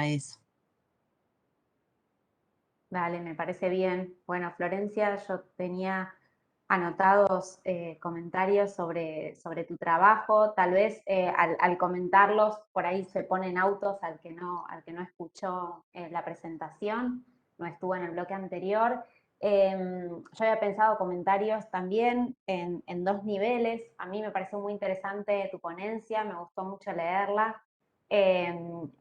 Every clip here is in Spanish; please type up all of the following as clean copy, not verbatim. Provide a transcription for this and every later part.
a eso. Dale, me parece bien. Bueno, Florencia, yo tenía anotados comentarios sobre tu trabajo. Tal vez al comentarlos, por ahí se ponen autos al que no escuchó la presentación, no estuvo en el bloque anterior. Yo había pensado comentarios también en dos niveles. A mí me pareció muy interesante tu ponencia, me gustó mucho leerla.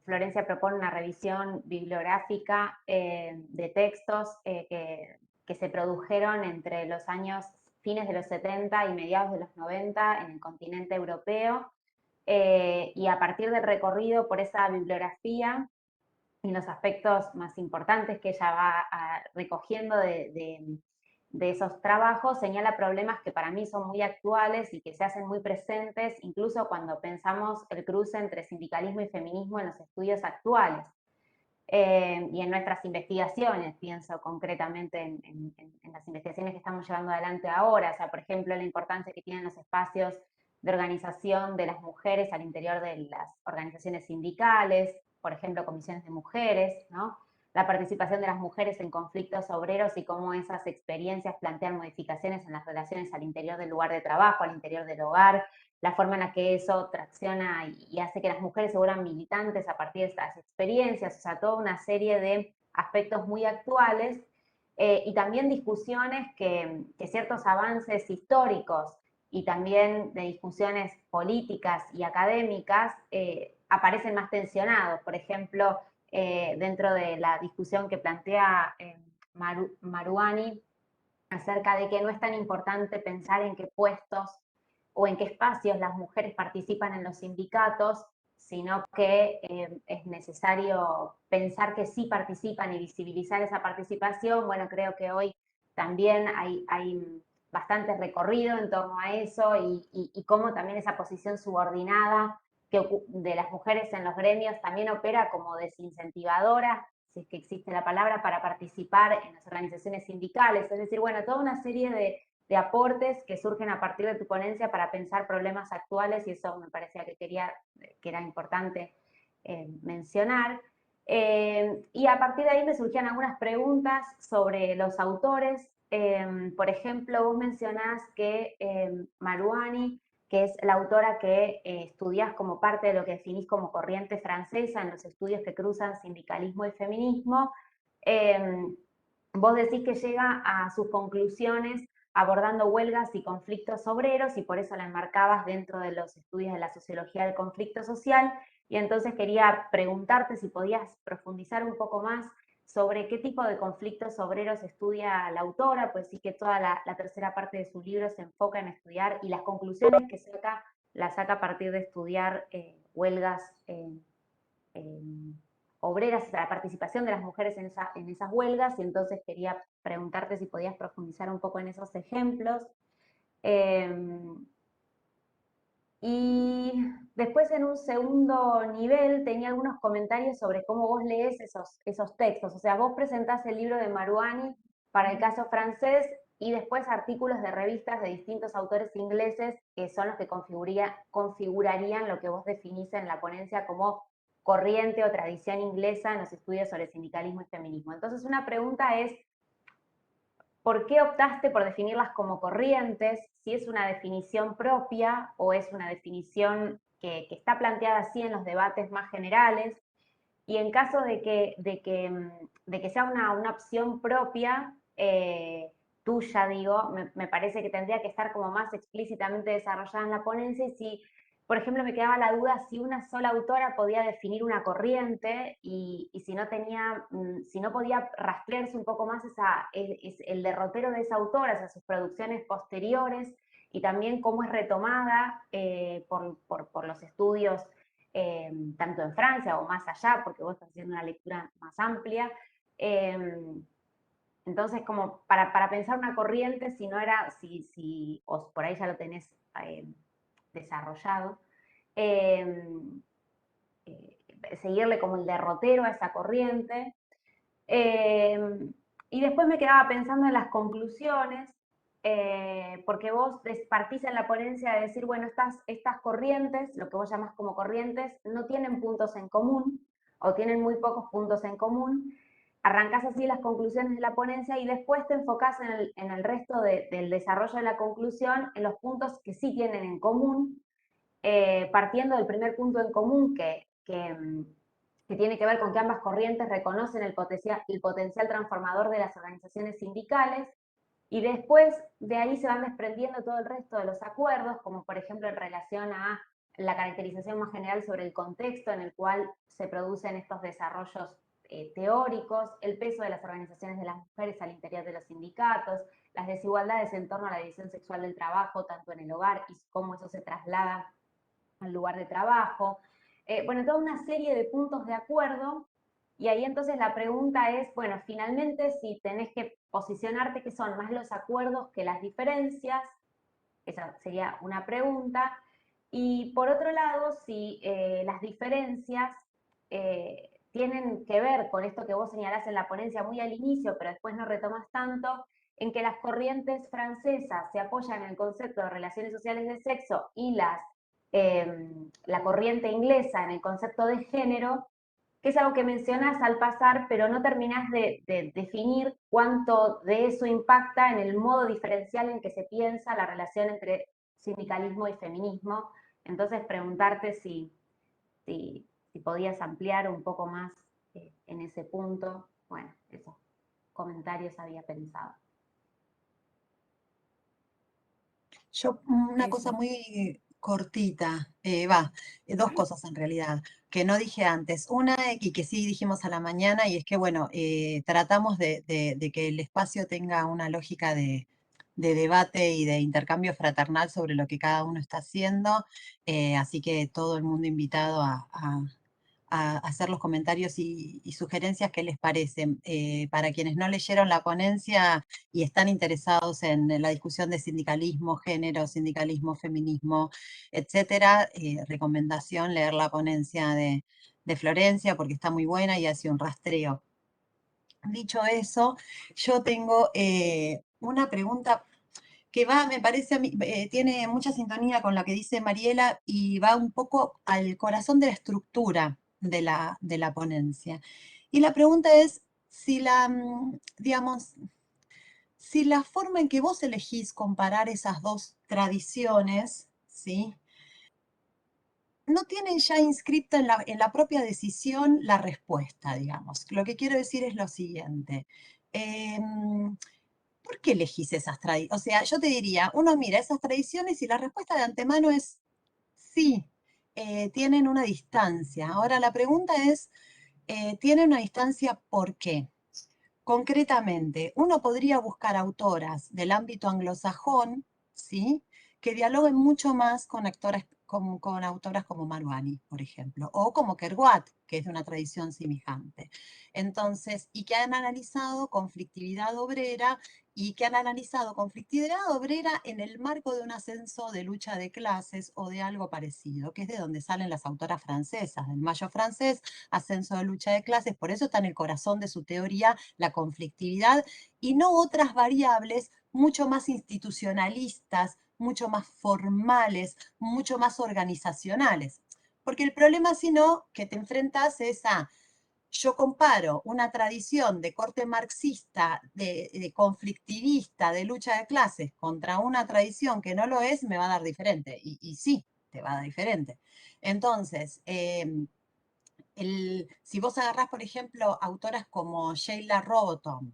Florencia propone una revisión bibliográfica de textos que se produjeron entre los años fines de los 70 y mediados de los 90 en el continente europeo, y a partir del recorrido por esa bibliografía y los aspectos más importantes que ella va recogiendo de esos trabajos, señala problemas que para mí son muy actuales y que se hacen muy presentes, incluso cuando pensamos el cruce entre sindicalismo y feminismo en los estudios actuales. Y en nuestras investigaciones, pienso concretamente en las investigaciones que estamos llevando adelante ahora, o sea, por ejemplo, la importancia que tienen los espacios de organización de las mujeres al interior de las organizaciones sindicales, por ejemplo, comisiones de mujeres, ¿no? La participación de las mujeres en conflictos obreros y cómo esas experiencias plantean modificaciones en las relaciones al interior del lugar de trabajo, al interior del hogar, la forma en la que eso tracciona y hace que las mujeres se vuelvan militantes a partir de estas experiencias, o sea, toda una serie de aspectos muy actuales, y también discusiones que ciertos avances históricos y también de discusiones políticas y académicas aparecen más tensionados. Por ejemplo, dentro de la discusión que plantea Maruani acerca de que no es tan importante pensar en qué puestos o en qué espacios las mujeres participan en los sindicatos, sino que es necesario pensar que sí participan y visibilizar esa participación. Bueno, creo que hoy también hay bastante recorrido en torno a eso y cómo también esa posición subordinada de las mujeres en los gremios también opera como desincentivadora, si es que existe la palabra, para participar en las organizaciones sindicales. Es decir, bueno, toda una serie de aportes que surgen a partir de tu ponencia para pensar problemas actuales, y eso me parecía que era importante mencionar. Y a partir de ahí me surgían algunas preguntas sobre los autores. Por ejemplo, vos mencionás que Maruani, que es la autora que estudiás como parte de lo que definís como corriente francesa en los estudios que cruzan sindicalismo y feminismo, eh, vos decís que llega a sus conclusiones abordando huelgas y conflictos obreros, y por eso la enmarcabas dentro de los estudios de la sociología del conflicto social. Y entonces quería preguntarte si podías profundizar un poco más sobre qué tipo de conflictos obreros estudia la autora, pues sí que toda la tercera parte de su libro se enfoca en estudiar, y las conclusiones que saca, las saca a partir de estudiar huelgas obreras, la participación de las mujeres en esas huelgas, y entonces quería preguntarte si podías profundizar un poco en esos ejemplos. Eh, y después, en un segundo nivel, tenía algunos comentarios sobre cómo vos lees esos textos. O sea, vos presentás el libro de Maruani para el caso francés y después artículos de revistas de distintos autores ingleses que son los que configurarían lo que vos definís en la ponencia como corriente o tradición inglesa en los estudios sobre sindicalismo y feminismo. Entonces, una pregunta es, ¿por qué optaste por definirlas como corrientes? Si es una definición propia o es una definición que está planteada así en los debates más generales. Y en caso de que sea una opción propia, tuya, digo, me parece que tendría que estar como más explícitamente desarrollada en la ponencia. Y si, por ejemplo, me quedaba la duda si una sola autora podía definir una corriente, y si no tenía, si no podía rastrearse un poco más el derrotero de esa autora, o sea, sus producciones posteriores, y también cómo es retomada por los estudios, tanto en Francia o más allá, porque vos estás haciendo una lectura más amplia. Eh, entonces, como para pensar una corriente, si no era, si o por ahí ya lo tenés desarrollado, eh, seguirle como el derrotero a esa corriente. Eh, y después me quedaba pensando en las conclusiones, porque vos partís en la ponencia de decir, bueno, estas corrientes, lo que vos llamás como corrientes, no tienen puntos en común, o tienen muy pocos puntos en común. Arrancás así las conclusiones de la ponencia y después te enfocás en el resto del desarrollo de la conclusión, en los puntos que sí tienen en común, partiendo del primer punto en común que tiene que ver con que ambas corrientes reconocen el potencial transformador de las organizaciones sindicales, y después de ahí se van desprendiendo todo el resto de los acuerdos, como por ejemplo en relación a la caracterización más general sobre el contexto en el cual se producen estos desarrollos teóricos, el peso de las organizaciones de las mujeres al interior de los sindicatos, las desigualdades en torno a la división sexual del trabajo, tanto en el hogar y cómo eso se traslada al lugar de trabajo. Bueno, toda una serie de puntos de acuerdo. Y ahí entonces la pregunta es, bueno, finalmente si tenés que posicionarte que son más los acuerdos que las diferencias, esa sería una pregunta. Y por otro lado, si las diferencias tienen que ver con esto que vos señalás en la ponencia muy al inicio, pero después no retomas tanto, en que las corrientes francesas se apoyan en el concepto de relaciones sociales de sexo y la corriente inglesa en el concepto de género, que es algo que mencionas al pasar, pero no terminás de definir cuánto de eso impacta en el modo diferencial en que se piensa la relación entre sindicalismo y feminismo. Entonces, preguntarte si podías ampliar un poco más en ese punto. Bueno, esos comentarios había pensado. Yo, una cosa Eso. muy cortita, dos cosas en realidad, que no dije antes. Una, y que sí dijimos a la mañana, y es que, bueno, tratamos de que el espacio tenga una lógica de debate y de intercambio fraternal sobre lo que cada uno está haciendo, así que todo el mundo invitado a hacer los comentarios y sugerencias que les parecen. Para quienes no leyeron la ponencia y están interesados en la discusión de sindicalismo, género, sindicalismo, feminismo, etcétera, recomendación leer la ponencia de Florencia porque está muy buena y hace un rastreo. Dicho eso, yo tengo una pregunta que va, me parece a mí, tiene mucha sintonía con la que dice Mariela y va un poco al corazón de la estructura de la ponencia. Y la pregunta es si digamos, si la forma en que vos elegís comparar esas dos tradiciones, ¿sí? No tienen ya inscripta en la propia decisión la respuesta, digamos. Lo que quiero decir es lo siguiente. ¿Por qué elegís esas tradiciones? O sea, yo te diría, uno mira esas tradiciones y la respuesta de antemano es sí, tienen una distancia. Ahora la pregunta es, ¿tienen una distancia por qué? Concretamente, uno podría buscar autoras del ámbito anglosajón, ¿sí? Que dialoguen mucho más con, con autoras como Maruani, por ejemplo, o como Kerouac, que es de una tradición semejante. Entonces, y que han analizado conflictividad obrera y que han analizado conflictividad obrera en el marco de un ascenso de lucha de clases o de algo parecido, que es de donde salen las autoras francesas, del Mayo francés, ascenso de lucha de clases, por eso está en el corazón de su teoría la conflictividad y no otras variables mucho más institucionalistas, mucho más formales, mucho más organizacionales. Porque el problema, si no, que te enfrentas es a yo comparo una tradición de corte marxista, de conflictivista, de lucha de clases, contra una tradición que no lo es, me va a dar diferente. Y sí, te va a dar diferente. Entonces, si vos agarrás, por ejemplo, autoras como Sheila Robotham,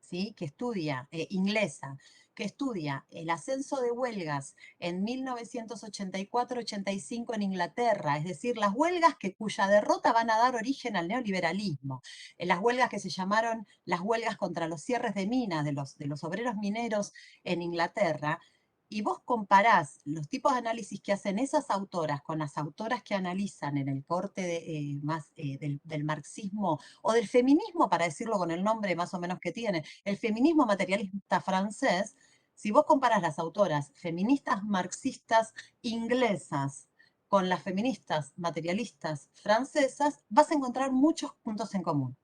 ¿sí? Que estudia, inglesa, que estudia el ascenso de huelgas en 1984-85 en Inglaterra, es decir, las huelgas cuya derrota van a dar origen al neoliberalismo, las huelgas que se llamaron las huelgas contra los cierres de minas de los obreros mineros en Inglaterra, y vos comparás los tipos de análisis que hacen esas autoras con las autoras que analizan en el corte más del marxismo o del feminismo, para decirlo con el nombre más o menos que tiene, el feminismo materialista francés, si vos comparás las autoras feministas marxistas inglesas con las feministas materialistas francesas, vas a encontrar muchos puntos en común.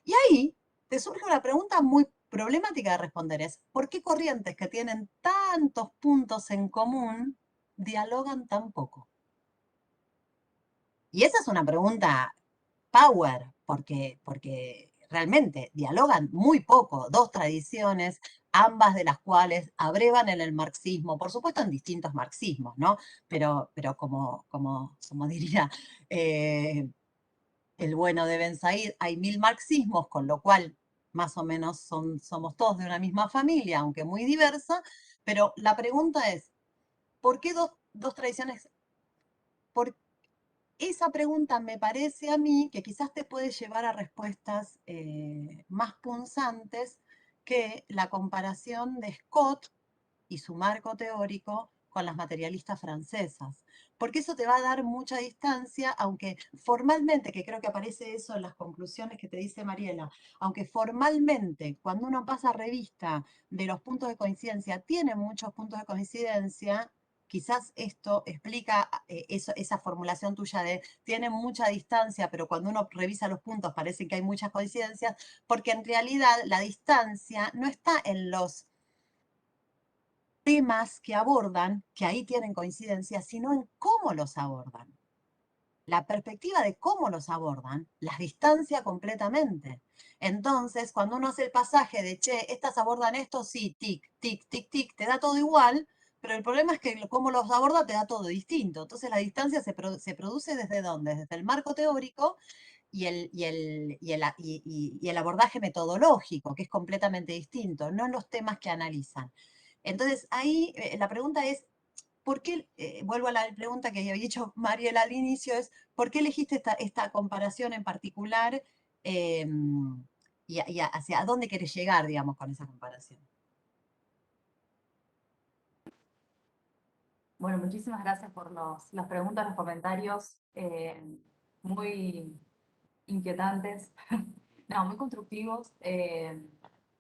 Y ahí te surge una pregunta muy problemática de responder, es ¿por qué corrientes que tienen tantos puntos en común dialogan tan poco? Y esa es una pregunta power, porque realmente dialogan muy poco, dos tradiciones, ambas de las cuales abrevan en el marxismo, por supuesto en distintos marxismos, ¿no? Pero como diría el bueno de Ben Said, hay 1000 marxismos, con lo cual más o menos somos todos de una misma familia, aunque muy diversa, pero la pregunta es, ¿por qué dos tradiciones? ¿Por esa pregunta me parece a mí que quizás te puede llevar a respuestas más punzantes que la comparación de Scott y su marco teórico con las materialistas francesas, porque eso te va a dar mucha distancia, aunque formalmente, que creo que aparece eso en las conclusiones que te dice Mariela, aunque formalmente cuando uno pasa revista de los puntos de coincidencia, tiene muchos puntos de coincidencia. Quizás esto explica esa formulación tuya de tiene mucha distancia, pero cuando uno revisa los puntos parece que hay muchas coincidencias, porque en realidad la distancia no está en los temas que abordan, que ahí tienen coincidencia, sino en cómo los abordan. La perspectiva de cómo los abordan las distancia completamente. Entonces, cuando uno hace el pasaje de, che, estas abordan esto, sí, tic, tic, tic, tic, te da todo igual, pero el problema es que cómo los aborda te da todo distinto. Entonces, la distancia se produce desde dónde? Desde el marco teórico y el abordaje metodológico, que es completamente distinto, no en los temas que analizan. Entonces, ahí la pregunta es, ¿por qué, vuelvo a la pregunta que había dicho Mariela al inicio, es, ¿por qué elegiste esta comparación en particular eh, y hacia dónde querés llegar, digamos, con esa comparación? Bueno, muchísimas gracias por las preguntas, los comentarios muy inquietantes, no, muy constructivos.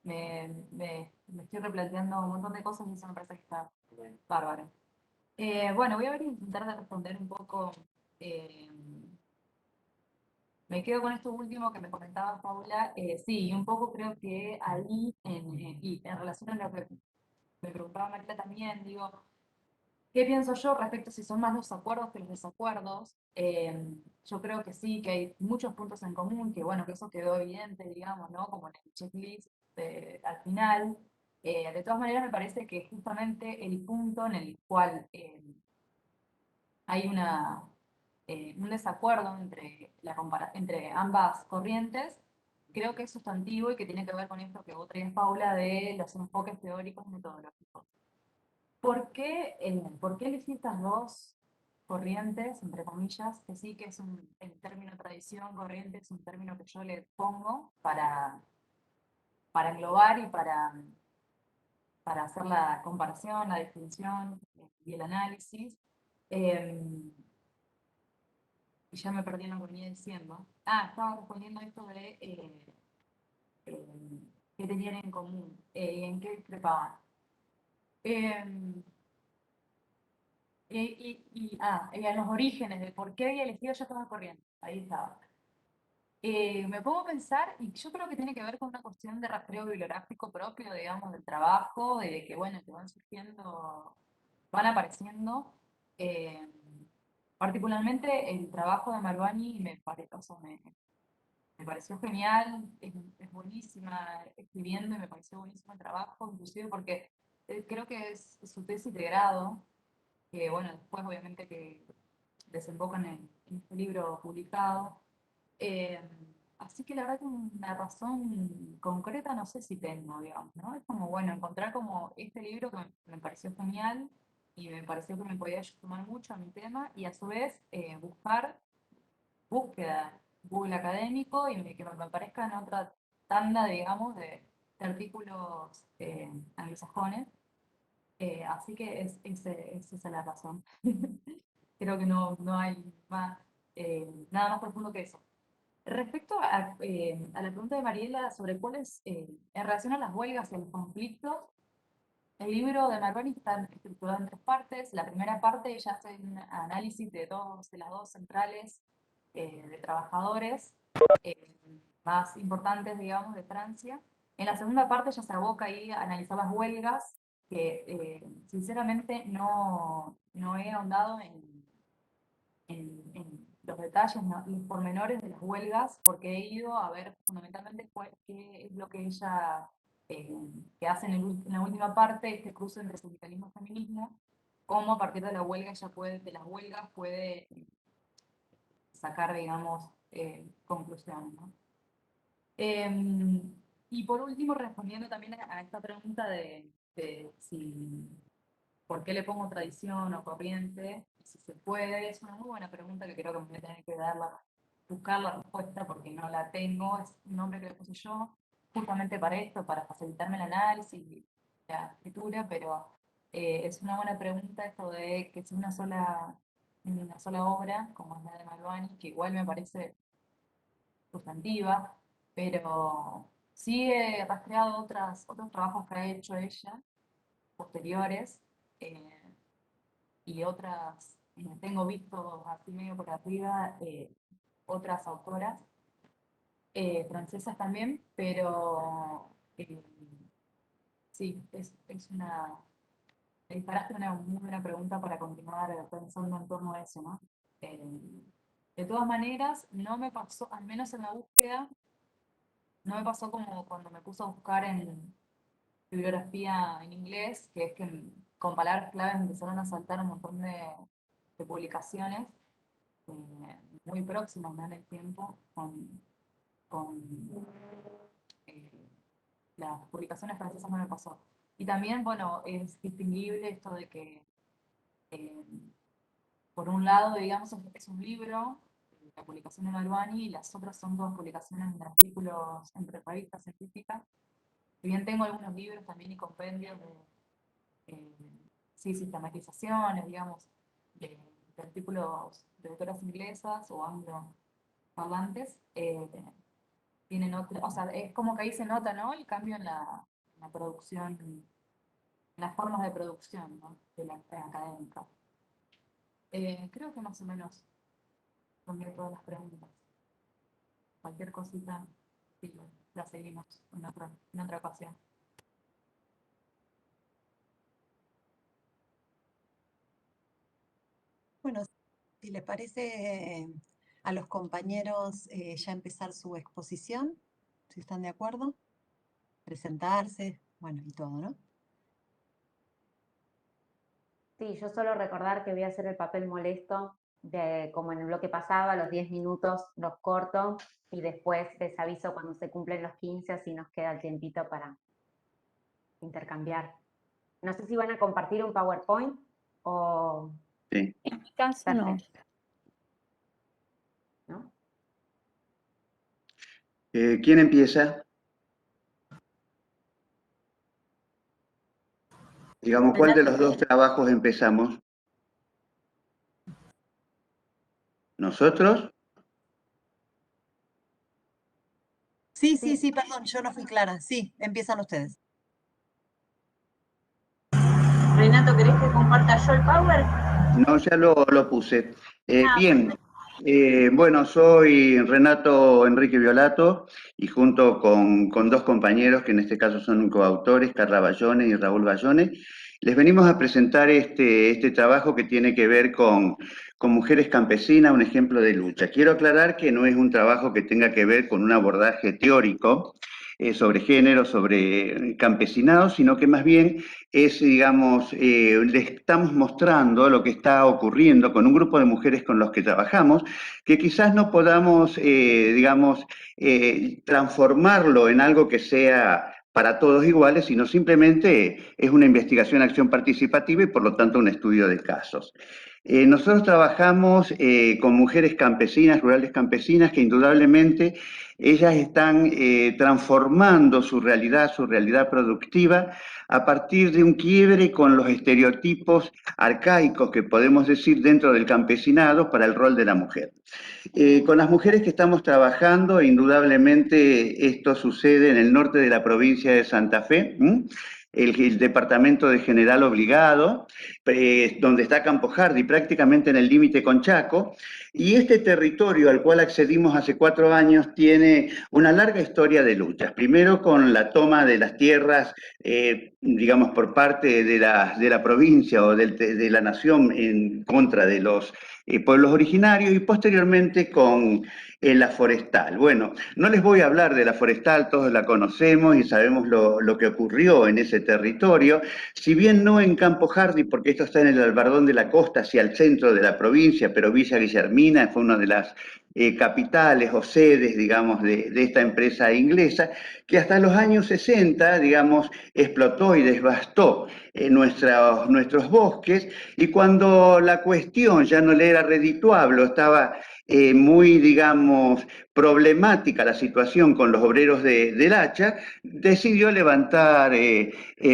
Me estoy replanteando un montón de cosas y eso me parece que está bárbaro. Bueno, voy a ver y intentar de responder un poco. eh, Me quedo con esto último que me comentaba Paula. Sí, y un poco creo que ahí, y en relación a lo que me preguntaba Marta también, digo, ¿qué pienso yo respecto a si son más los acuerdos que los desacuerdos? Yo creo que sí, que hay muchos puntos en común, que bueno, que eso quedó evidente, digamos, ¿no? Como en el checklist al final. De todas maneras, me parece que justamente el punto en el cual hay un desacuerdo entre ambas corrientes, creo que es sustantivo y que tiene que ver con esto que vos traías, Paula, de los enfoques teóricos y metodológicos. ¿Por qué elegí estas dos corrientes, entre comillas, que sí que es el término tradición, corriente, es un término que yo le pongo para englobar y para hacer la comparación, la distinción y el análisis? Eh, y ya me perdí en lo que venía diciendo. Estaba respondiendo esto de qué tenían en común, en qué discrepaban. Eh, y a los orígenes de por qué había elegido yo estaba corriendo. Ahí estaba. Me pongo a pensar, y yo creo que tiene que ver con una cuestión de rastreo bibliográfico propio, digamos, del trabajo, de que, bueno, que van surgiendo, van apareciendo. eh, Particularmente el trabajo de Marvani me pareció genial, es buenísima escribiendo y me pareció buenísimo el trabajo, inclusive porque creo que es su tesis de grado, que bueno, después obviamente que desembocan en este libro publicado. Eh, Así que la verdad que una razón concreta no sé si tengo, digamos, ¿no? Es como, bueno, encontrar como este libro que me pareció genial y me pareció que me podía sumar mucho a mi tema y a su vez buscar búsqueda Google académico y que me aparezca en otra tanda, digamos, de artículos anglosajones. Así que es esa la razón. Creo que no hay nada más profundo que eso. Respecto a la pregunta de Mariela sobre cuáles, en relación a las huelgas y a los conflictos, el libro de Marconi está estructurado en tres partes. La primera parte ella hace un análisis de las dos centrales de trabajadores eh, más importantes, digamos, de Francia. En la segunda parte ya se aboca ahí a analizar las huelgas, que sinceramente no he ahondado en los detalles, los pormenores de las huelgas, porque he ido a ver fundamentalmente qué es lo que ella que hace en la última parte, este cruce entre sindicalismo y feminismo, cómo a partir de la huelga de las huelgas puede sacar, digamos, conclusiones, ¿no? Y por último, respondiendo también a esta pregunta de si, ¿por qué le pongo tradición o corriente? Si se puede, es una muy buena pregunta que creo que me voy a tener que buscar la respuesta porque no la tengo, es un nombre que le puse yo, justamente para esto, para facilitarme el análisis y la escritura, pero es una buena pregunta esto de que es una sola obra, como es la de Malvani, que igual me parece sustantiva, pero sí he rastreado otros trabajos que ha hecho ella, posteriores, y otras, tengo visto así medio por arriba, otras autoras, francesas también, pero sí, me disparaste una muy buena pregunta para continuar pensando en torno a eso, ¿no? De todas maneras, no me pasó, al menos en la búsqueda, no me pasó como cuando me puse a buscar en bibliografía en inglés, que es que con palabras claves me empezaron a saltar un montón de publicaciones muy próximas, ¿no? En el tiempo con las publicaciones francesas no me pasó. Y también, bueno, es distinguible esto de que, por un lado, digamos, es un libro, la publicación de Malvani, y las otras son dos publicaciones de artículos entre revistas científicas. Si bien tengo algunos libros también y compendios de sistematizaciones, digamos, de artículos de autoras inglesas o angloparlantes, tienen otra, o sea, es como que ahí se nota, ¿no? El cambio en la producción, en las formas de producción, ¿no? De la académica. Creo que más o menos son todas las preguntas. Cualquier cosita, sí, la seguimos en otra ocasión. Bueno, si les parece a los compañeros ya empezar su exposición, si están de acuerdo, presentarse, bueno, y todo, ¿no? Sí, yo solo recordar que voy a hacer el papel molesto, como en el bloque pasado, a los 10 minutos los corto y después les aviso cuando se cumplen los 15, así nos queda el tiempito para intercambiar. No sé si van a compartir un PowerPoint o... Sí. En mi caso no. ¿no? ¿Quién empieza? Digamos, ¿cuál de los dos trabajos empezamos? ¿Nosotros? Sí, perdón, yo no fui clara. Sí, empiezan ustedes. Renato, ¿querés que comparta yo el Power? No, ya lo puse. Bien, bueno, soy Renato Enrique Violato y junto con dos compañeros, que en este caso son coautores, Carla Bayone y Raúl Bayone, les venimos a presentar este trabajo que tiene que ver con mujeres campesinas, un ejemplo de lucha. Quiero aclarar que no es un trabajo que tenga que ver con un abordaje teórico sobre género, sobre campesinado, sino que más bien es, digamos, le estamos mostrando lo que está ocurriendo con un grupo de mujeres con los que trabajamos, que quizás no podamos, digamos, transformarlo en algo que sea para todos iguales, sino simplemente es una investigación, acción participativa y por lo tanto un estudio de casos. Nosotros trabajamos con mujeres campesinas, rurales campesinas, que indudablemente ellas están transformando su realidad productiva a partir de un quiebre con los estereotipos arcaicos que podemos decir dentro del campesinado para el rol de la mujer. Con las mujeres que estamos trabajando, indudablemente esto sucede en el norte de la provincia de Santa Fe, el departamento de General Obligado, donde está Campo Hardy, prácticamente en el límite con Chaco, y este territorio al cual accedimos hace 4 años tiene una larga historia de luchas. Primero con la toma de las tierras digamos, por parte de la provincia o de la nación en contra de los pueblos originarios, y posteriormente con la forestal. Bueno, no les voy a hablar de la forestal, todos la conocemos y sabemos lo que ocurrió en ese territorio, si bien no en Campo Hardy, porque esto está en el Albardón de la Costa, hacia el centro de la provincia, pero Villa Guillermina fue una de las capitales o sedes, digamos, de esta empresa inglesa, que hasta los años 60, digamos, explotó y devastó nuestros bosques, y cuando la cuestión ya no le era redituable, estaba muy, digamos, problemática la situación con los obreros del hacha, decidió levantar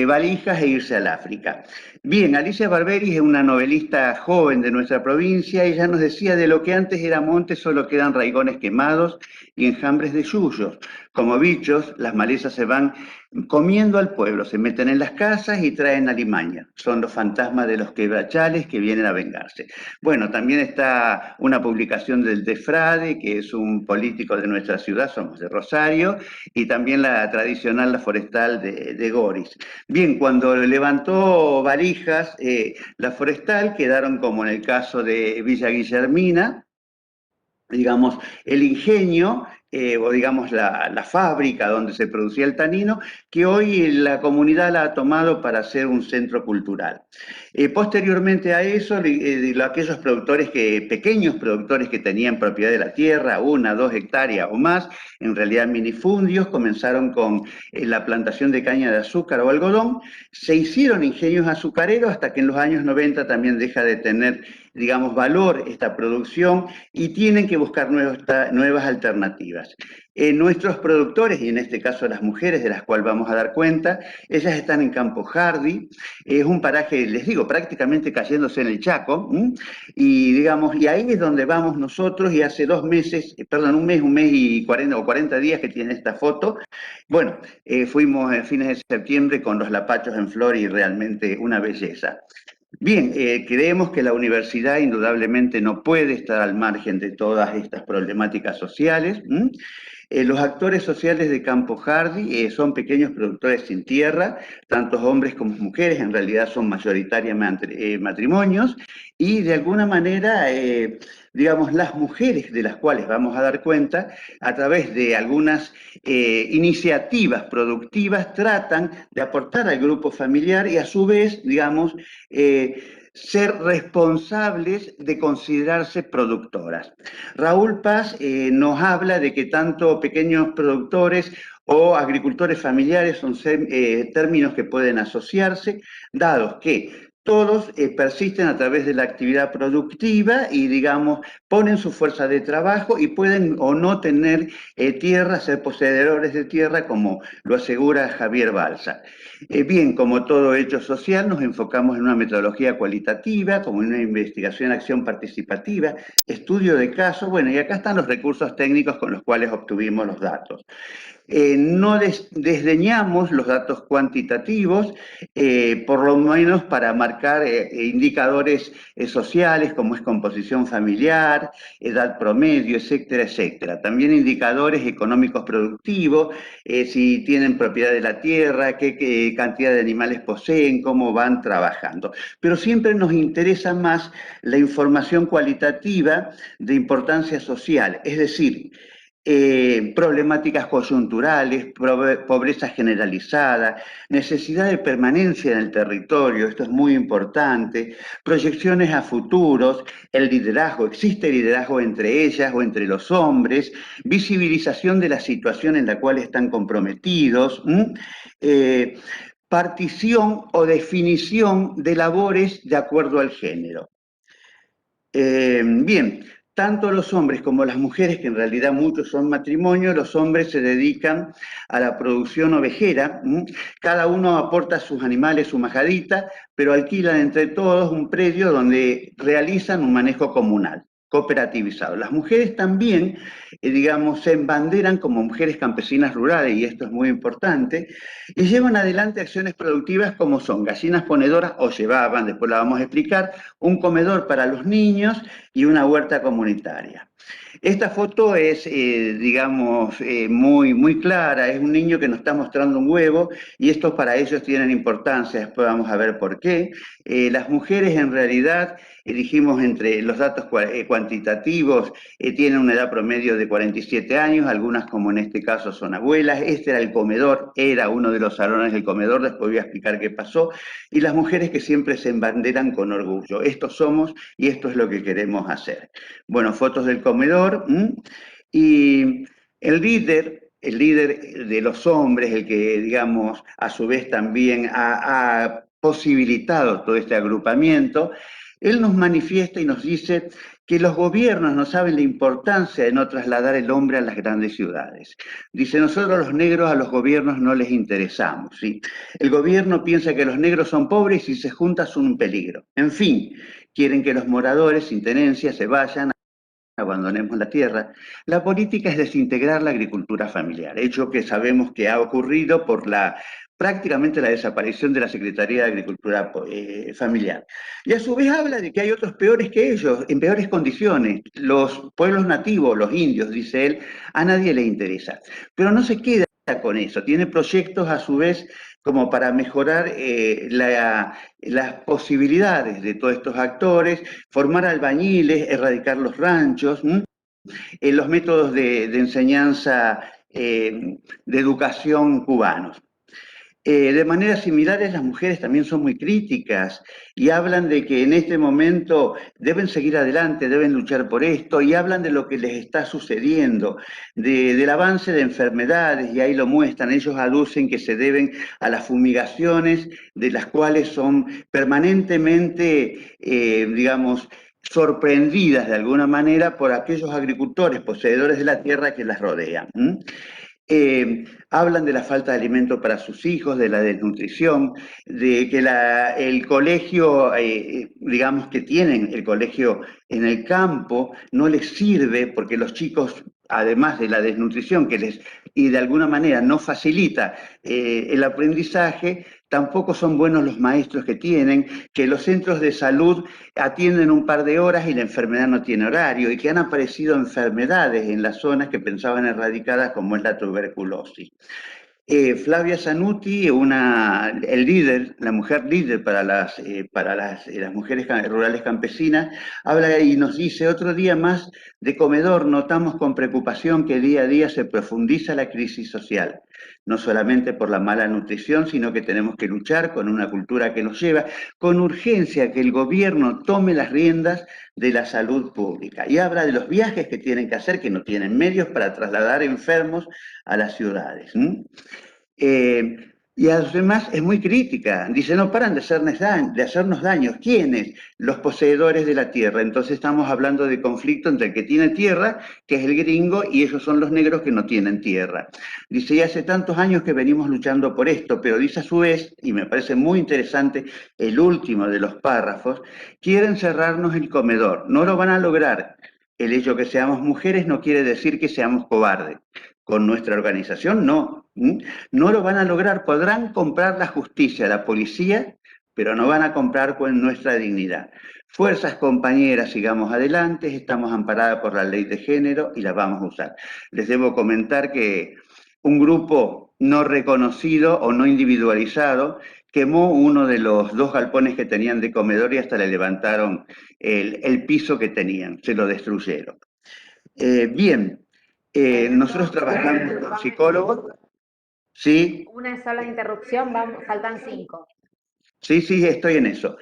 valijas e irse al África. Bien, Alicia Barberis es una novelista joven de nuestra provincia. Ella nos decía: de lo que antes era monte solo quedan raigones quemados y enjambres de yuyos. Como bichos, las malezas se van comiendo al pueblo, se meten en las casas y traen alimaña. Son los fantasmas de los quebrachales que vienen a vengarse. Bueno, también está una publicación del Defrade, que es un político de nuestra ciudad, somos de Rosario, y también la tradicional La Forestal de Goris. Bien, cuando levantó valijas, la forestal, quedaron como en el caso de Villa Guillermina, digamos, el ingenio, o digamos la fábrica donde se producía el tanino, que hoy la comunidad la ha tomado para hacer un centro cultural. Posteriormente a eso, aquellos productores pequeños productores que tenían propiedad de la tierra, 1, 2 hectáreas o más, en realidad minifundios, comenzaron con la plantación de caña de azúcar o algodón, se hicieron ingenios azucareros hasta que en los años 90 también deja de tener, digamos, valor esta producción y tienen que buscar nuevas alternativas. Nuestros productores, y en este caso las mujeres de las cuales vamos a dar cuenta, ellas están en Campo Hardy, es un paraje, les digo, prácticamente cayéndose en el Chaco, y digamos, y ahí es donde vamos nosotros, y hace 2 meses, perdón, un mes y 40 días que tiene esta foto. Bueno, fuimos a fines de septiembre con los lapachos en flor y realmente una belleza. Bien, creemos que la universidad indudablemente no puede estar al margen de todas estas problemáticas sociales. Los actores sociales de Campo Hardy son pequeños productores sin tierra, tanto hombres como mujeres, en realidad son mayoritariamente matrimonios, y de alguna manera, digamos, las mujeres de las cuales vamos a dar cuenta, a través de algunas iniciativas productivas, tratan de aportar al grupo familiar y a su vez, digamos, ser responsables de considerarse productoras. Raúl Paz nos habla de que tanto pequeños productores o agricultores familiares son términos que pueden asociarse, dados que todos persisten a través de la actividad productiva y, digamos, ponen su fuerza de trabajo y pueden o no tener tierra, ser poseedores de tierra, como lo asegura Javier Balsa. Bien, como todo hecho social, nos enfocamos en una metodología cualitativa, como en una investigación-acción participativa, estudio de casos, bueno, y acá están los recursos técnicos con los cuales obtuvimos los datos. No desdeñamos los datos cuantitativos, por lo menos para marcar indicadores sociales como es composición familiar, edad promedio, etcétera, etcétera. También indicadores económicos productivos, si tienen propiedad de la tierra, qué cantidad de animales poseen, cómo van trabajando. Pero siempre nos interesa más la información cualitativa de importancia social, es decir, problemáticas coyunturales, pobreza generalizada, necesidad de permanencia en el territorio, esto es muy importante, proyecciones a futuros, el liderazgo, existe liderazgo entre ellas o entre los hombres, visibilización de la situación en la cual están comprometidos, partición o definición de labores de acuerdo al género. Bien, tanto los hombres como las mujeres, que en realidad muchos son matrimonios, los hombres se dedican a la producción ovejera, cada uno aporta sus animales, su majadita, pero alquilan entre todos un predio donde realizan un manejo comunal, cooperativizado. Las mujeres también, digamos, se embanderan como mujeres campesinas rurales, y esto es muy importante, y llevan adelante acciones productivas como son gallinas ponedoras, o llevaban, después la vamos a explicar, un comedor para los niños, y una huerta comunitaria. Esta foto es, digamos, muy clara. Es un niño que nos está mostrando un huevo y estos para ellos tienen importancia. Después vamos a ver por qué. Las mujeres en realidad, dijimos entre los datos cuantitativos, tienen una edad promedio de 47 años, algunas como en este caso son abuelas. Este era el comedor, era uno de los salones del comedor, después voy a explicar qué pasó. Y las mujeres que siempre se embanderan con orgullo. Estos somos y esto es lo que queremos hacer. Bueno, fotos del comedor. Y el líder de los hombres, el que, digamos, a su vez también ha posibilitado todo este agrupamiento, él nos manifiesta y nos dice que los gobiernos no saben la importancia de no trasladar el hombre a las grandes ciudades. Dice, nosotros los negros a los gobiernos no les interesamos, ¿sí? El gobierno piensa que los negros son pobres y si se juntan son un peligro. En fin, quieren que los moradores sin tenencia se vayan, abandonemos la tierra. La política es desintegrar la agricultura familiar, hecho que sabemos que ha ocurrido por prácticamente la desaparición de la Secretaría de Agricultura Familiar. Y a su vez habla de que hay otros peores que ellos, en peores condiciones. Los pueblos nativos, los indios, dice él, a nadie le interesa. Pero no se queda con eso, tiene proyectos a su vez como para mejorar las posibilidades de todos estos actores, formar albañiles, erradicar los ranchos, los métodos de enseñanza, de educación cubanos. De manera similar, las mujeres también son muy críticas y hablan de que en este momento deben seguir adelante, deben luchar por esto, y hablan de lo que les está sucediendo, del avance de enfermedades, y ahí lo muestran. Ellos aducen que se deben a las fumigaciones, de las cuales son permanentemente, digamos, sorprendidas de alguna manera por aquellos agricultores poseedores de la tierra que las rodean. Hablan de la falta de alimento para sus hijos, de la desnutrición, de que el colegio, digamos que tienen el colegio en el campo, no les sirve porque los chicos, además de la desnutrición y de alguna manera no facilita el aprendizaje, tampoco son buenos los maestros que tienen, que los centros de salud atienden un par de horas y la enfermedad no tiene horario, y que han aparecido enfermedades en las zonas que pensaban erradicadas, como es la tuberculosis. Flavia Zanuti, el líder, la mujer líder para las mujeres rurales campesinas, habla y nos dice: otro día más de comedor, notamos con preocupación que día a día se profundiza la crisis social, no solamente por la mala nutrición, sino que tenemos que luchar con una cultura que nos lleva con urgencia que el gobierno tome las riendas de la salud pública. Y habla de los viajes que tienen que hacer, que no tienen medios para trasladar enfermos a las ciudades. Y además es muy crítica, dice, no paran de hacernos daños. ¿Quiénes? Los poseedores de la tierra. Entonces estamos hablando de conflicto entre el que tiene tierra, que es el gringo, y ellos son los negros que no tienen tierra. Dice, y hace tantos años que venimos luchando por esto, pero dice a su vez, y me parece muy interesante el último de los párrafos, quieren cerrarnos el comedor, no lo van a lograr. El hecho de que seamos mujeres no quiere decir que seamos cobardes. Con nuestra organización no. No lo van a lograr. Podrán comprar la justicia, la policía, pero no van a comprar con nuestra dignidad. Fuerzas compañeras, sigamos adelante. Estamos amparadas por la ley de género y la vamos a usar. Les debo comentar que un grupo no reconocido o no individualizado quemó uno de los 2 galpones que tenían de comedor y hasta le levantaron el piso que tenían. Se lo destruyeron. Bien. Nosotros trabajamos con psicólogos. Sí. Una sola interrupción, faltan 5. Sí, estoy en eso.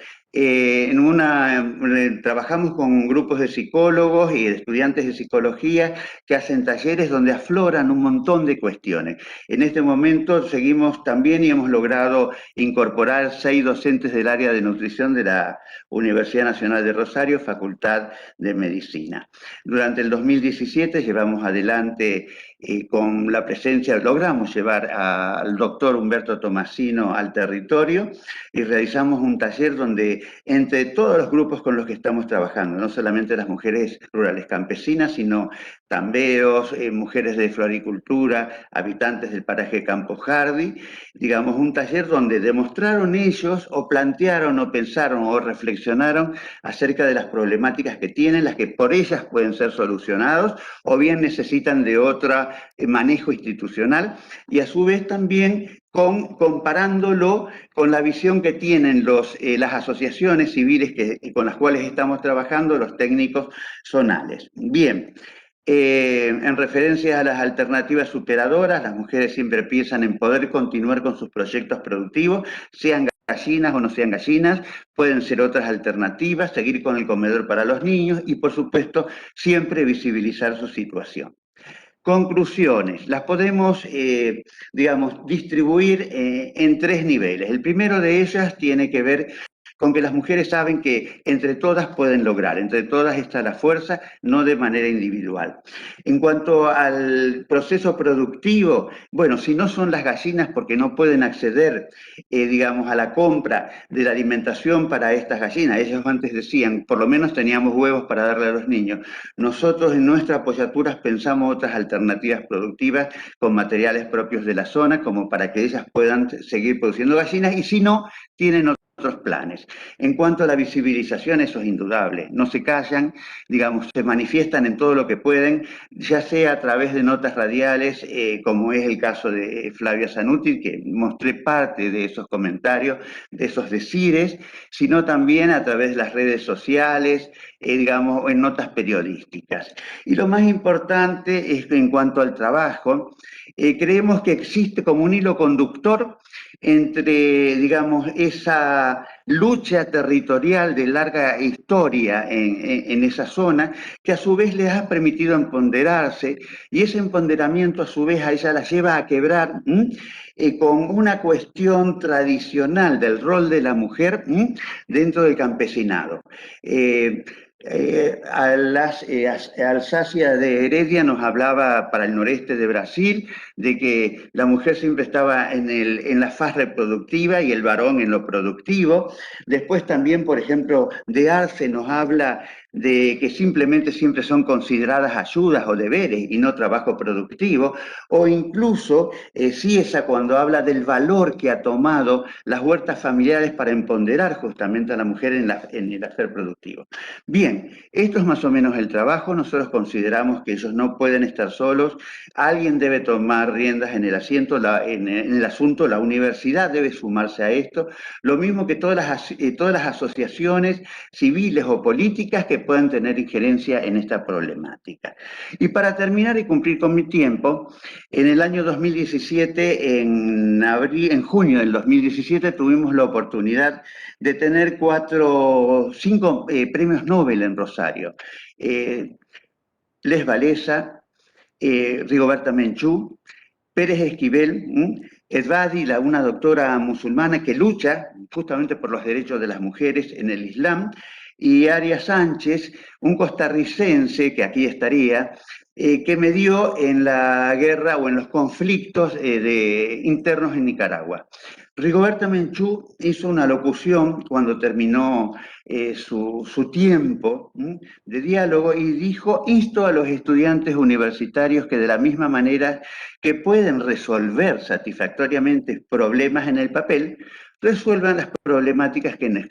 Trabajamos con grupos de psicólogos y de estudiantes de psicología que hacen talleres donde afloran un montón de cuestiones. En este momento seguimos también y hemos logrado incorporar 6 docentes del área de nutrición de la Universidad Nacional de Rosario, Facultad de Medicina. Durante el 2017 llevamos adelante con la presencia, logramos llevar al doctor Humberto Tomasino al territorio y realizamos un taller donde entre todos los grupos con los que estamos trabajando, no solamente las mujeres rurales campesinas, sino tambeos, mujeres de floricultura, habitantes del paraje Campo Hardy, digamos, un taller donde demostraron ellos o plantearon o pensaron o reflexionaron acerca de las problemáticas que tienen, las que por ellas pueden ser solucionados o bien necesitan de otro manejo institucional, y a su vez también comparándolo con la visión que tienen las asociaciones civiles con las cuales estamos trabajando, los técnicos zonales. Bien, en referencia a las alternativas superadoras, las mujeres siempre piensan en poder continuar con sus proyectos productivos, sean gallinas o no sean gallinas, pueden ser otras alternativas, seguir con el comedor para los niños y, por supuesto, siempre visibilizar su situación. Conclusiones, las podemos, digamos, distribuir en 3 niveles. El primero de ellas tiene que ver con que las mujeres saben que entre todas pueden lograr, entre todas está la fuerza, no de manera individual. En cuanto al proceso productivo, bueno, si no son las gallinas porque no pueden acceder, digamos, a la compra de la alimentación para estas gallinas, ellos antes decían, por lo menos teníamos huevos para darle a los niños. Nosotros en nuestras apoyaturas pensamos otras alternativas productivas con materiales propios de la zona, como para que ellas puedan seguir produciendo gallinas, y si no, tienen otros planes. En cuanto a la visibilización, eso es indudable. No se callan, digamos, se manifiestan en todo lo que pueden, ya sea a través de notas radiales, como es el caso de Flavia Zanutti, que mostré parte de esos comentarios, de esos decires, sino también a través de las redes sociales, digamos, en notas periodísticas. Y lo más importante es que en cuanto al trabajo, creemos que existe como un hilo conductor entre, digamos, esa lucha territorial de larga historia en esa zona, que a su vez les ha permitido empoderarse, y ese empoderamiento a su vez a ella la lleva a quebrar con una cuestión tradicional del rol de la mujer dentro del campesinado. Alsacia de Heredia nos hablaba para el noreste de Brasil de que la mujer siempre estaba en la faz reproductiva y el varón en lo productivo. Después también, por ejemplo, de Arce nos habla de que simplemente siempre son consideradas ayudas o deberes y no trabajo productivo, o incluso Ciesa cuando habla del valor que ha tomado las huertas familiares para empoderar justamente a la mujer en el hacer productivo. Bien, esto es más o menos el trabajo. Nosotros consideramos que ellos no pueden estar solos, alguien debe tomar riendas en el asunto, la universidad debe sumarse a esto, lo mismo que todas las asociaciones civiles o políticas que puedan tener injerencia en esta problemática. Y para terminar y cumplir con mi tiempo, en el año 2017, en junio del 2017, tuvimos la oportunidad de tener 5 premios Nobel en Rosario. Les Walesa, Rigoberta Menchú, Pérez Esquivel, Edvadi, una doctora musulmana que lucha justamente por los derechos de las mujeres en el Islam, y Arias Sánchez, un costarricense que aquí estaría, que medió en la guerra o en los conflictos internos en Nicaragua. Rigoberta Menchú hizo una locución cuando terminó su tiempo de diálogo y dijo: insto a los estudiantes universitarios que de la misma manera que pueden resolver satisfactoriamente problemas en el papel, resuelvan las problemáticas que nos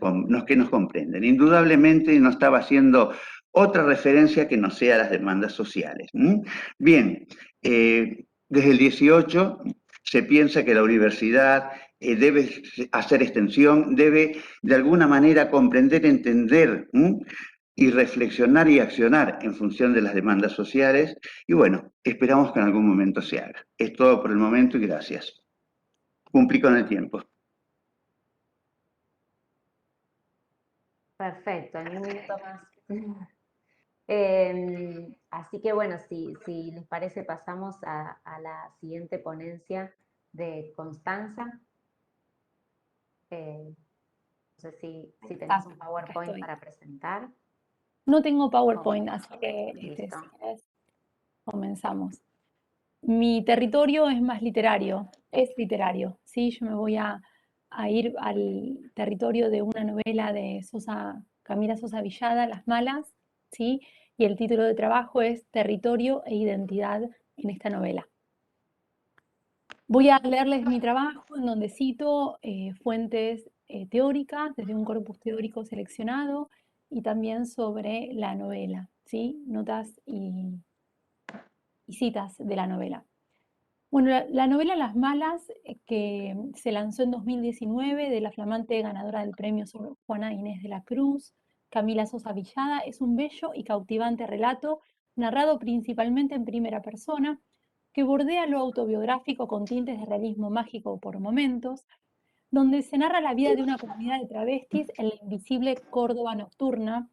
comprenden. Indudablemente no estaba haciendo otra referencia que no sea las demandas sociales. Bien, desde el 18 se piensa que la universidad debe hacer extensión, debe de alguna manera comprender, entender y reflexionar y accionar en función de las demandas sociales, y bueno, esperamos que en algún momento se haga. Es todo por el momento y gracias. Cumplí con el tiempo. Perfecto, en un minuto más. Así que bueno, si les parece, pasamos a la siguiente ponencia de Constanza. No sé si tenés un PowerPoint para presentar. No tengo PowerPoint, así que Listo. si querés, comenzamos. Mi territorio es más literario, ¿sí? Yo me voy a ir al territorio de una novela de Camila Sosa Villada, Las Malas, ¿sí? y el título de trabajo es Territorio e Identidad en esta novela. Voy a leerles mi trabajo en donde cito fuentes teóricas desde un corpus teórico seleccionado y también sobre la novela, ¿sí? Notas y citas de la novela. Bueno, la novela Las Malas, que se lanzó en 2019 de la flamante ganadora del premio Sor Juana Inés de la Cruz, Camila Sosa Villada, es un bello y cautivante relato narrado principalmente en primera persona, que bordea lo autobiográfico con tintes de realismo mágico por momentos, donde se narra la vida de una comunidad de travestis en la invisible Córdoba nocturna,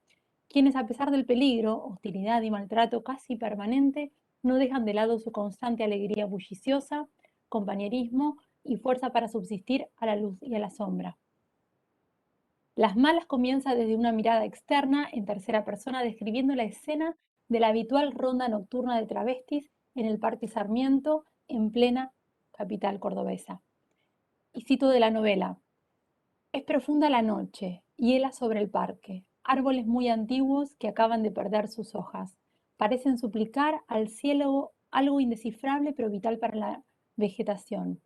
quienes a pesar del peligro, hostilidad y maltrato casi permanente, no dejan de lado su constante alegría bulliciosa, compañerismo y fuerza para subsistir a la luz y a la sombra. Las Malas comienza desde una mirada externa en tercera persona describiendo la escena de la habitual ronda nocturna de travestis en el Parque Sarmiento, en plena capital cordobesa. Y cito de la novela: es profunda la noche, hiela sobre el parque, árboles muy antiguos que acaban de perder sus hojas. Parecen suplicar al cielo algo indescifrable pero vital para la vegetación.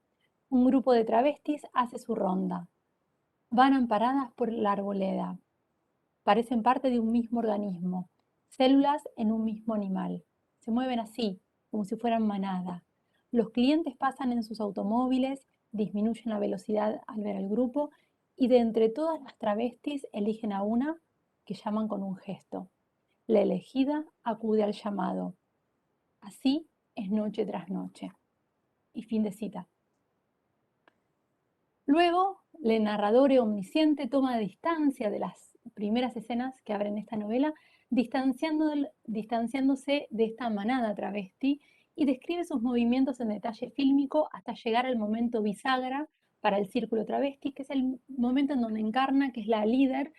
Un grupo de travestis hace su ronda. Van amparadas por la arboleda. Parecen parte de un mismo organismo, células en un mismo animal. Se mueven así, como si fueran manada. Los clientes pasan en sus automóviles, disminuyen la velocidad al ver al grupo y de entre todas las travestis eligen a una que llaman con un gesto. La elegida acude al llamado. Así es noche tras noche. Y fin de cita. Luego, el narrador omnisciente toma distancia de las primeras escenas que abren esta novela, distanciándose de esta manada travesti y describe sus movimientos en detalle fílmico hasta llegar al momento bisagra para el círculo travesti, que es el momento en donde Encarna, que es la líder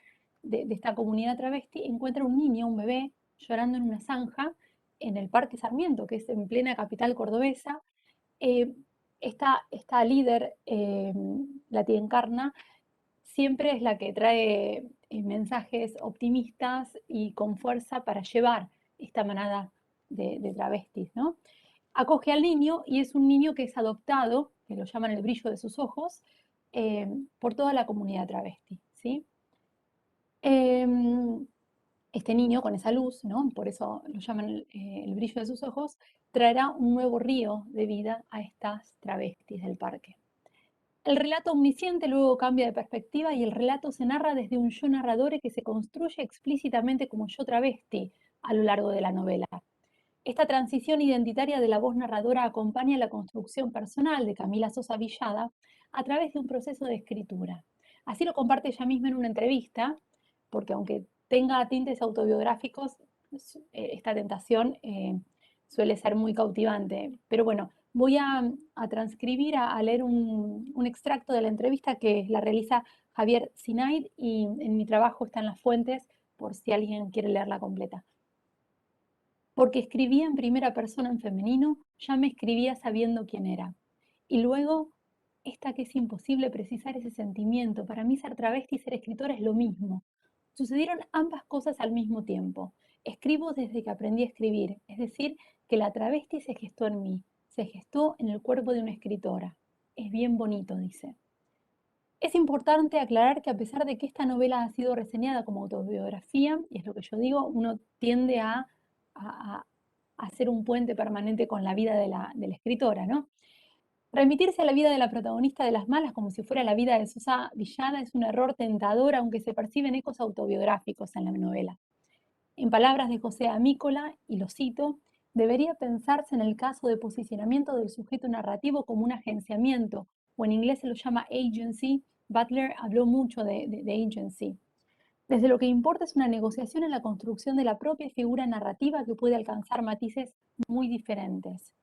de esta comunidad travesti, encuentra un niño, un bebé, llorando en una zanja en el Parque Sarmiento, que es en plena capital cordobesa. Esta líder, la tía Encarna, siempre es la que trae mensajes optimistas y con fuerza para llevar esta manada de travestis, ¿no? Acoge al niño y es un niño que es adoptado, que lo llaman el brillo de sus ojos, por toda la comunidad travesti, ¿sí? Este niño con esa luz, ¿no? Por eso lo llaman el brillo de sus ojos, traerá un nuevo río de vida a estas travestis del parque. El relato omnisciente luego cambia de perspectiva y el relato se narra desde un yo narrador que se construye explícitamente como yo travesti a lo largo de la novela. Esta transición identitaria de la voz narradora acompaña la construcción personal de Camila Sosa Villada a través de un proceso de escritura. Así lo comparte ella misma en una entrevista, porque aunque tenga tintes autobiográficos, esta tentación suele ser muy cautivante. Pero bueno, voy a transcribir, a leer un extracto de la entrevista que la realiza Javier Sinaid y en mi trabajo están las fuentes por si alguien quiere leerla completa. Porque escribía en primera persona en femenino, ya me escribía sabiendo quién era. Y luego, esta que es imposible precisar ese sentimiento. Para mí ser travesti y ser escritora es lo mismo. Sucedieron ambas cosas al mismo tiempo. Escribo desde que aprendí a escribir, es decir, que la travesti se gestó en mí, se gestó en el cuerpo de una escritora. Es bien bonito, dice. Es importante aclarar que a pesar de que esta novela ha sido reseñada como autobiografía, y es lo que yo digo, uno tiende a hacer un puente permanente con la vida de la escritora, ¿no? Remitirse a la vida de la protagonista de Las Malas como si fuera la vida de Sosa Villada es un error tentador, aunque se perciben ecos autobiográficos en la novela. En palabras de José Amícola, y lo cito, debería pensarse en el caso de posicionamiento del sujeto narrativo como un agenciamiento, o en inglés se lo llama agency. Butler habló mucho de agency. Desde lo que importa es una negociación en la construcción de la propia figura narrativa que puede alcanzar matices muy diferentes.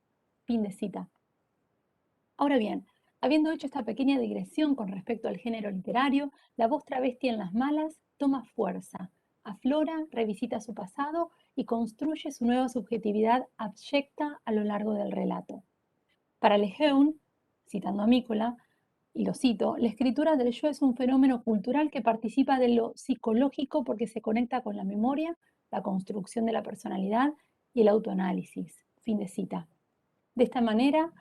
Fin de cita. Ahora bien, habiendo hecho esta pequeña digresión con respecto al género literario, la voz travesti en Las Malas toma fuerza, aflora, revisita su pasado y construye su nueva subjetividad abyecta a lo largo del relato. Para Lejeune, citando a Mícola, y lo cito, la escritura del yo es un fenómeno cultural que participa de lo psicológico porque se conecta con la memoria, la construcción de la personalidad y el autoanálisis. Fin de cita. De esta manera,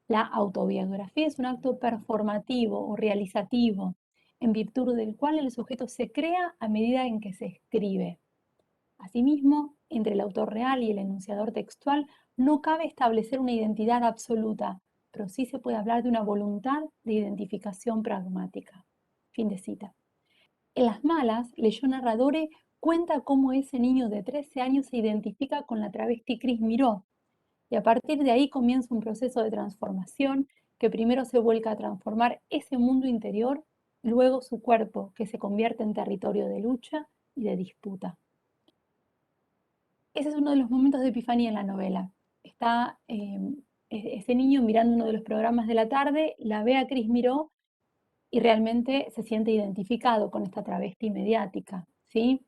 la autobiografía es un acto performativo o realizativo, en virtud del cual el sujeto se crea a medida en que se escribe. Asimismo, entre el autor real y el enunciador textual no cabe establecer una identidad absoluta, pero sí se puede hablar de una voluntad de identificación pragmática. Fin de cita. En Las Malas, Leyó Narradore cuenta cómo ese niño de 13 años se identifica con la travesti Cris Miró, y a partir de ahí comienza un proceso de transformación que primero se vuelca a transformar ese mundo interior, luego su cuerpo, que se convierte en territorio de lucha y de disputa. Ese es uno de los momentos de epifanía en la novela. Está ese niño mirando uno de los programas de la tarde, la ve a Cris Miró y realmente se siente identificado con esta travesti mediática, ¿sí?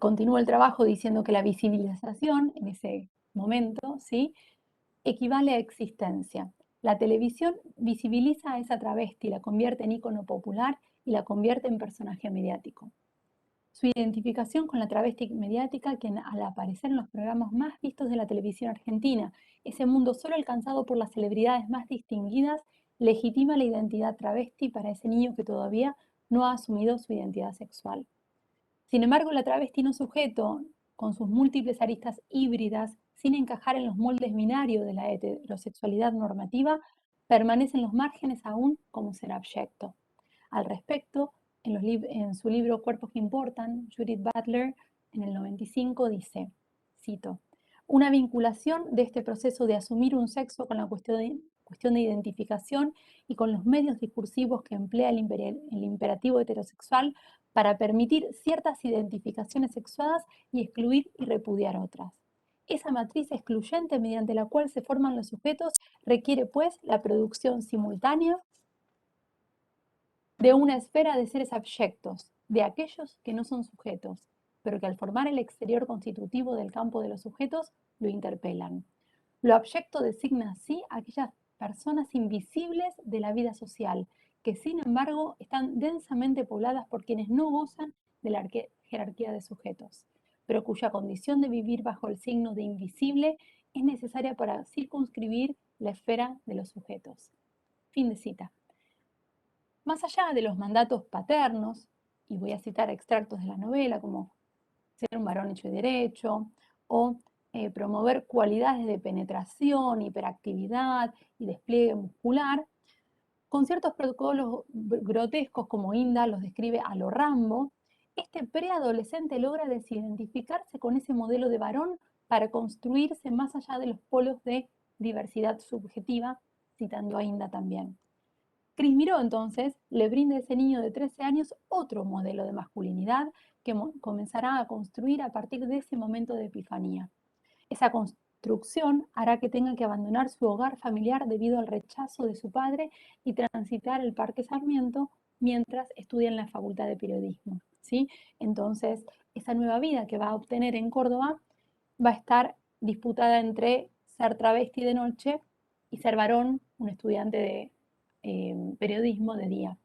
Continúa el trabajo diciendo que la visibilización en ese momento, ¿sí?, equivale a existencia. La televisión visibiliza a esa travesti, la convierte en ícono popular y la convierte en personaje mediático. Su identificación con la travesti mediática, que al aparecer en los programas más vistos de la televisión argentina, ese mundo solo alcanzado por las celebridades más distinguidas, legitima la identidad travesti para ese niño que todavía no ha asumido su identidad sexual. Sin embargo, la travesti no sujeto, con sus múltiples aristas híbridas, sin encajar en los moldes binarios de la heterosexualidad normativa, permanece en los márgenes aún como ser abyecto. Al respecto, en su libro Cuerpos que Importan, Judith Butler, en el 95, dice, cito, una vinculación de este proceso de asumir un sexo con la cuestión de identificación y con los medios discursivos que emplea el imperativo heterosexual para permitir ciertas identificaciones sexuadas y excluir y repudiar otras. Esa matriz excluyente mediante la cual se forman los sujetos requiere, pues, la producción simultánea de una esfera de seres abyectos, de aquellos que no son sujetos, pero que al formar el exterior constitutivo del campo de los sujetos, lo interpelan. Lo abyecto designa así a aquellas personas invisibles de la vida social, que sin embargo están densamente pobladas por quienes no gozan de la jerarquía de sujetos, pero cuya condición de vivir bajo el signo de invisible es necesaria para circunscribir la esfera de los sujetos. Fin de cita. Más allá de los mandatos paternos, y voy a citar extractos de la novela como ser un varón hecho y derecho, o promover cualidades de penetración, hiperactividad y despliegue muscular, con ciertos protocolos grotescos como Inda los describe a lo Rambo, este preadolescente logra desidentificarse con ese modelo de varón para construirse más allá de los polos de diversidad subjetiva, citando a Inda también. Cris Miró, entonces, le brinda a ese niño de 13 años otro modelo de masculinidad que comenzará a construir a partir de ese momento de epifanía. Esa construcción hará que tenga que abandonar su hogar familiar debido al rechazo de su padre y transitar el Parque Sarmiento mientras estudia en la Facultad de Periodismo, ¿sí? Entonces, esa nueva vida que va a obtener en Córdoba va a estar disputada entre ser travesti de noche y ser varón, un estudiante de periodismo de día.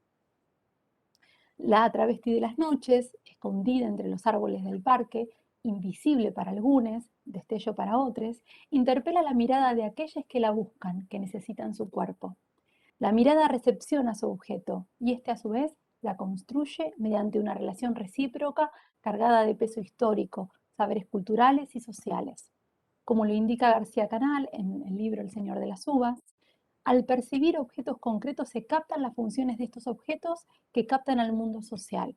La travesti de las noches, escondida entre los árboles del parque, invisible para algunos, destello para otros, interpela la mirada de aquellos que la buscan, que necesitan su cuerpo. La mirada recepciona su objeto y este a su vez la construye mediante una relación recíproca cargada de peso histórico, saberes culturales y sociales. Como lo indica García Canal en el libro El Señor de las Uvas, al percibir objetos concretos se captan las funciones de estos objetos que captan al mundo social.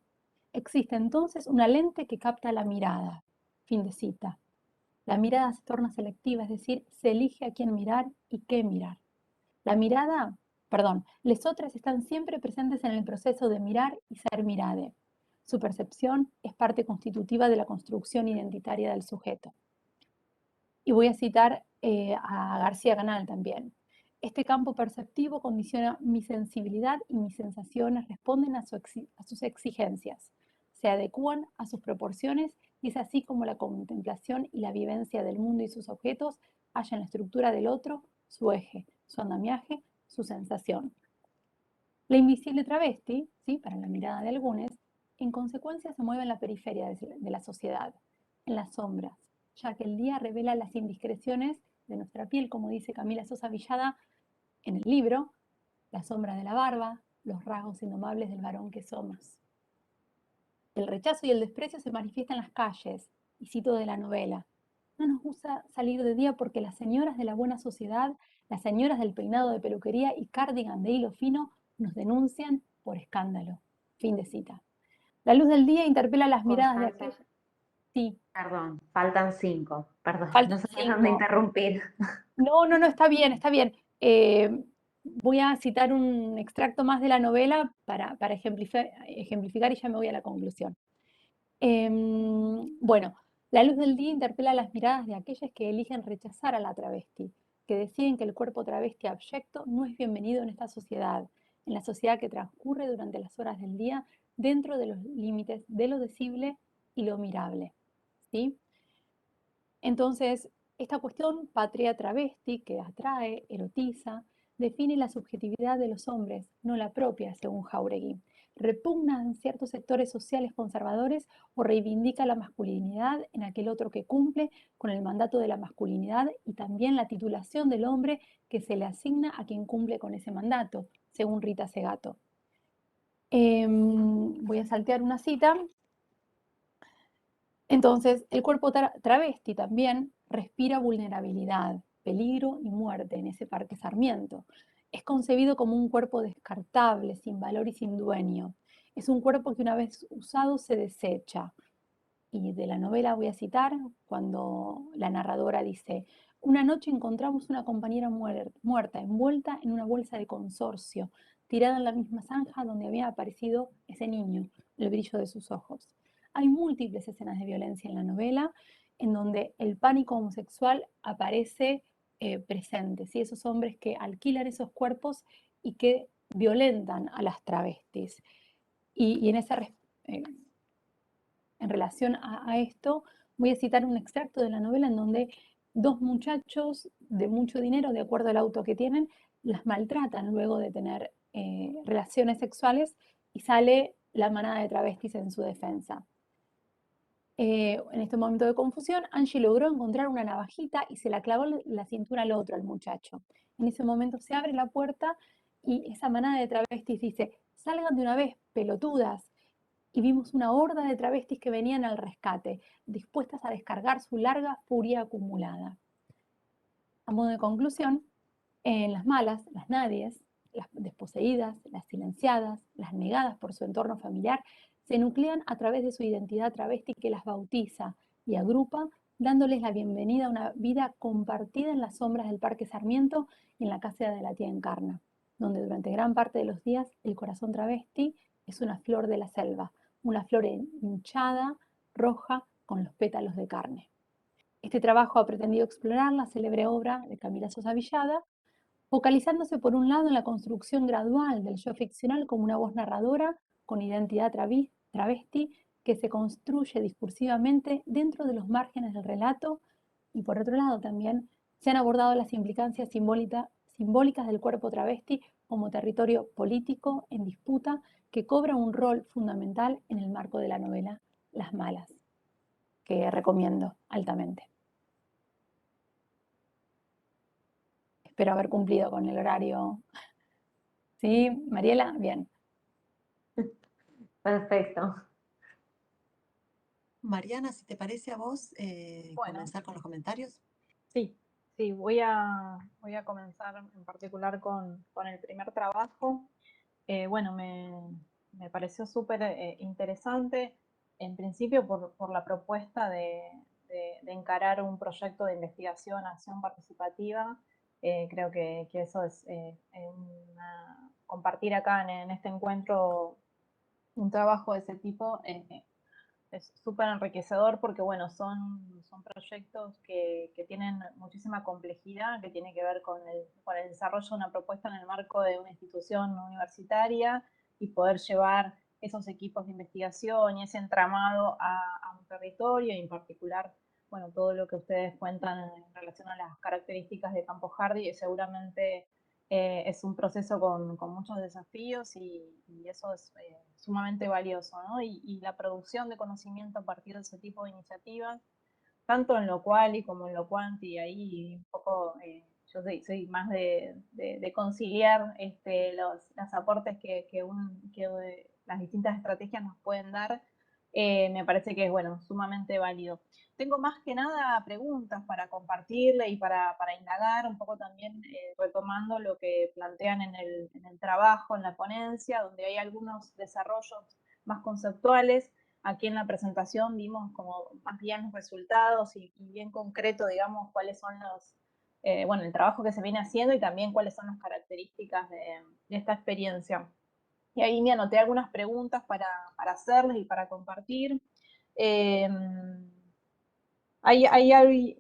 Existe entonces una lente que capta la mirada. Fin de cita. La mirada se torna selectiva, es decir, se elige a quién mirar y qué mirar. Les otros están siempre presentes en el proceso de mirar y ser mirade. Su percepción es parte constitutiva de la construcción identitaria del sujeto. Y voy a citar a García Canal también. Este campo perceptivo condiciona mi sensibilidad y mis sensaciones responden a sus exigencias, se adecúan a sus proporciones y es así como la contemplación y la vivencia del mundo y sus objetos hallan la estructura del otro, su eje, su andamiaje, su sensación. La invisible travesti, ¿sí?, para la mirada de algunos, en consecuencia se mueve en la periferia de la sociedad, en las sombras, ya que el día revela las indiscreciones de nuestra piel, como dice Camila Sosa Villada en el libro, la sombra de la barba, los rasgos indomables del varón que somos. El rechazo y el desprecio se manifiestan en las calles, y cito de la novela. No nos gusta salir de día porque las señoras de la buena sociedad, las señoras del peinado de peluquería y cardigan de hilo fino nos denuncian por escándalo. Fin de cita. La luz del día interpela las miradas de Constanza, aquellos. Sí, perdón, faltan 5, perdón, faltan no se dejan de 5. interrumpir. No, está bien, está bien. Voy a citar un extracto más de la novela para ejemplificar y ya me voy a la conclusión. Bueno, la luz del día interpela las miradas de aquellas que eligen rechazar a la travesti, que deciden que el cuerpo travesti abyecto no es bienvenido en esta sociedad, en la sociedad que transcurre durante las horas del día dentro de los límites de lo decible y lo mirable. ¿Sí? Entonces, esta cuestión patria travesti que atrae, erotiza, define la subjetividad de los hombres, no la propia, según Jáuregui. Repugna en ciertos sectores sociales conservadores o reivindica la masculinidad en aquel otro que cumple con el mandato de la masculinidad y también la titulación del hombre que se le asigna a quien cumple con ese mandato, según Rita Segato. Voy a saltear una cita. Entonces, el cuerpo travesti también respira vulnerabilidad, peligro y muerte en ese Parque Sarmiento. Es concebido como un cuerpo descartable, sin valor y sin dueño. Es un cuerpo que una vez usado se desecha. Y de la novela voy a citar cuando la narradora dice, una noche encontramos una compañera muerta, envuelta en una bolsa de consorcio, tirada en la misma zanja donde había aparecido ese niño, el brillo de sus ojos. Hay múltiples escenas de violencia en la novela en donde el pánico homosexual aparece presente, ¿sí? Esos hombres que alquilan esos cuerpos y que violentan a las travestis. Y en en relación a esto, voy a citar un extracto de la novela en donde dos muchachos de mucho dinero, de acuerdo al auto que tienen, las maltratan luego de tener relaciones sexuales y sale la manada de travestis en su defensa. En este momento de confusión, Angie logró encontrar una navajita y se la clavó en la cintura al otro, al muchacho. En ese momento se abre la puerta y esa manada de travestis dice, salgan de una vez, pelotudas. Y vimos una horda de travestis que venían al rescate, dispuestas a descargar su larga furia acumulada. A modo de conclusión, en las malas, las nadies, las desposeídas, las silenciadas, las negadas por su entorno familiar, se nuclean a través de su identidad travesti que las bautiza y agrupa, dándoles la bienvenida a una vida compartida en las sombras del Parque Sarmiento y en la casa de la tía Encarna, donde durante gran parte de los días el corazón travesti es una flor de la selva, una flor hinchada, roja, con los pétalos de carne. Este trabajo ha pretendido explorar la célebre obra de Camila Sosa Villada, focalizándose por un lado en la construcción gradual del yo ficcional como una voz narradora con identidad travesti que se construye discursivamente dentro de los márgenes del relato, y por otro lado también se han abordado las implicancias simbólicas del cuerpo travesti como territorio político en disputa que cobra un rol fundamental en el marco de la novela Las Malas, que recomiendo altamente. Espero haber cumplido con el horario. ¿Sí, Mariela? Bien. Perfecto. Mariana, si te parece a vos, Bueno. comenzar con los comentarios. Sí, voy a comenzar en particular con el primer trabajo. Bueno, me pareció súper interesante, en principio por la propuesta de encarar un proyecto de investigación, acción participativa. Creo que eso es compartir acá en este encuentro un trabajo de ese tipo. Es súper enriquecedor porque, bueno, son proyectos que tienen muchísima complejidad, que tiene que ver con el desarrollo de una propuesta en el marco de una institución universitaria y poder llevar esos equipos de investigación y ese entramado a un territorio, y en particular, bueno, todo lo que ustedes cuentan en relación a las características de Campo Hardy seguramente Es un proceso con muchos desafíos y eso es sumamente valioso, ¿no? Y la producción de conocimiento a partir de ese tipo de iniciativas, tanto en lo quali como en lo quanti, ahí un poco yo soy más de conciliar los aportes que las distintas estrategias nos pueden dar. Me parece que es, bueno, sumamente válido. Tengo más que nada preguntas para compartirle y para indagar, un poco también retomando lo que plantean en el trabajo, en la ponencia, donde hay algunos desarrollos más conceptuales. Aquí en la presentación vimos como más bien los resultados y bien concreto, digamos, cuáles son bueno, el trabajo que se viene haciendo y también cuáles son las características de esta experiencia. Y ahí me anoté algunas preguntas para hacerles y para compartir.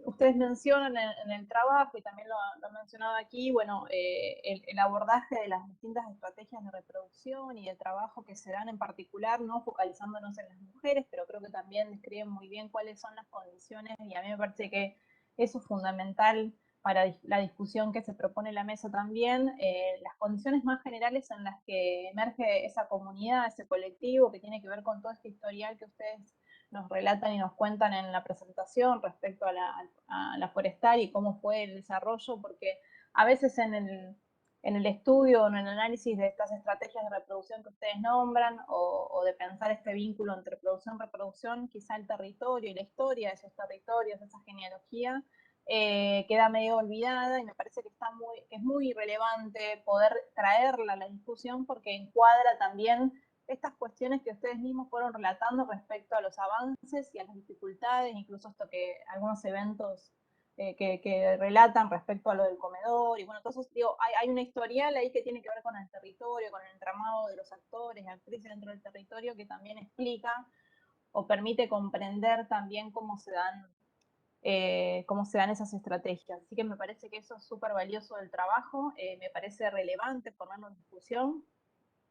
Ustedes mencionan en el trabajo, y también lo han mencionado aquí, bueno, el abordaje de las distintas estrategias de reproducción y de trabajo que se dan en particular, no focalizándonos en las mujeres, pero creo que también describen muy bien cuáles son las condiciones, y a mí me parece que eso es fundamental para la discusión que se propone en la mesa también, las condiciones más generales en las que emerge esa comunidad, ese colectivo, que tiene que ver con todo este historial que ustedes nos relatan y nos cuentan en la presentación respecto a la forestal y cómo fue el desarrollo, porque a veces en el estudio o en el análisis de estas estrategias de reproducción que ustedes nombran, o de pensar este vínculo entre producción y reproducción, quizá el territorio y la historia de esos territorios, esa genealogía, queda medio olvidada, y me parece que es muy relevante poder traerla a la discusión porque encuadra también estas cuestiones que ustedes mismos fueron relatando respecto a los avances y a las dificultades, incluso algunos eventos que relatan respecto a lo del comedor, y bueno, entonces digo, hay una historial ahí que tiene que ver con el territorio, con el entramado de los actores y actrices dentro del territorio, que también explica o permite comprender también cómo se dan esas estrategias. Así que me parece que eso es súper valioso del trabajo, me parece relevante ponerlo en discusión,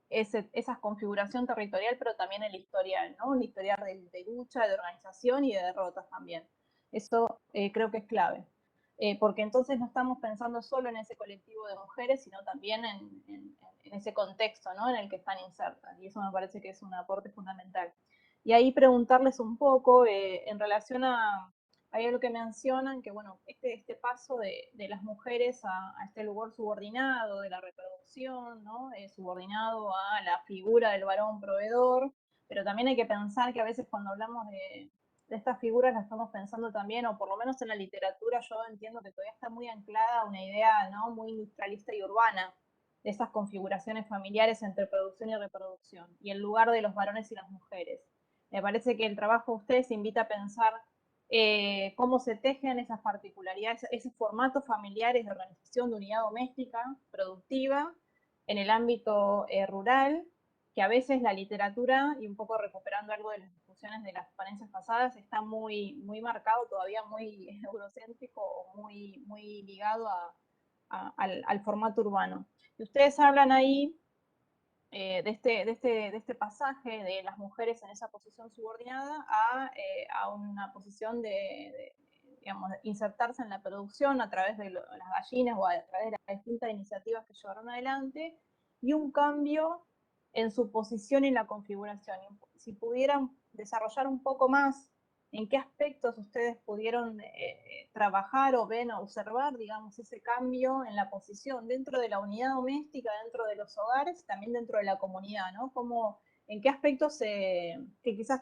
esa configuración territorial, pero también el historial, ¿no? Un historial de lucha, de organización y de derrotas también. Eso creo que es clave, porque entonces no estamos pensando solo en ese colectivo de mujeres, sino también en ese contexto, ¿no? En el que están insertas, y eso me parece que es un aporte fundamental. Y ahí preguntarles un poco en relación a lo que mencionan, que bueno, este paso de las mujeres a este lugar subordinado de la reproducción, ¿no? Subordinado a la figura del varón proveedor, pero también hay que pensar que a veces cuando hablamos de estas figuras las estamos pensando también, o por lo menos en la literatura yo entiendo que todavía está muy anclada a una idea, ¿no? Muy industrialista y urbana de esas configuraciones familiares entre producción y reproducción, y el lugar de los varones y las mujeres. Me parece que el trabajo de ustedes invita a pensar cómo se tejen esas particularidades, esos formatos familiares de organización de unidad doméstica productiva en el ámbito rural, que a veces la literatura, y un poco recuperando algo de las discusiones de las ponencias pasadas, está muy, muy marcado, todavía muy eurocéntrico o muy ligado al formato urbano. Y ustedes hablan ahí de este pasaje de las mujeres en esa posición subordinada a una posición digamos, insertarse en la producción a través de las gallinas o a través de las distintas iniciativas que llevaron adelante, y un cambio en su posición y en la configuración. Si pudieran desarrollar un poco más en qué aspectos ustedes pudieron trabajar o ven o observar, digamos, ese cambio en la posición dentro de la unidad doméstica, dentro de los hogares, también dentro de la comunidad, ¿no? En qué aspectos, que quizás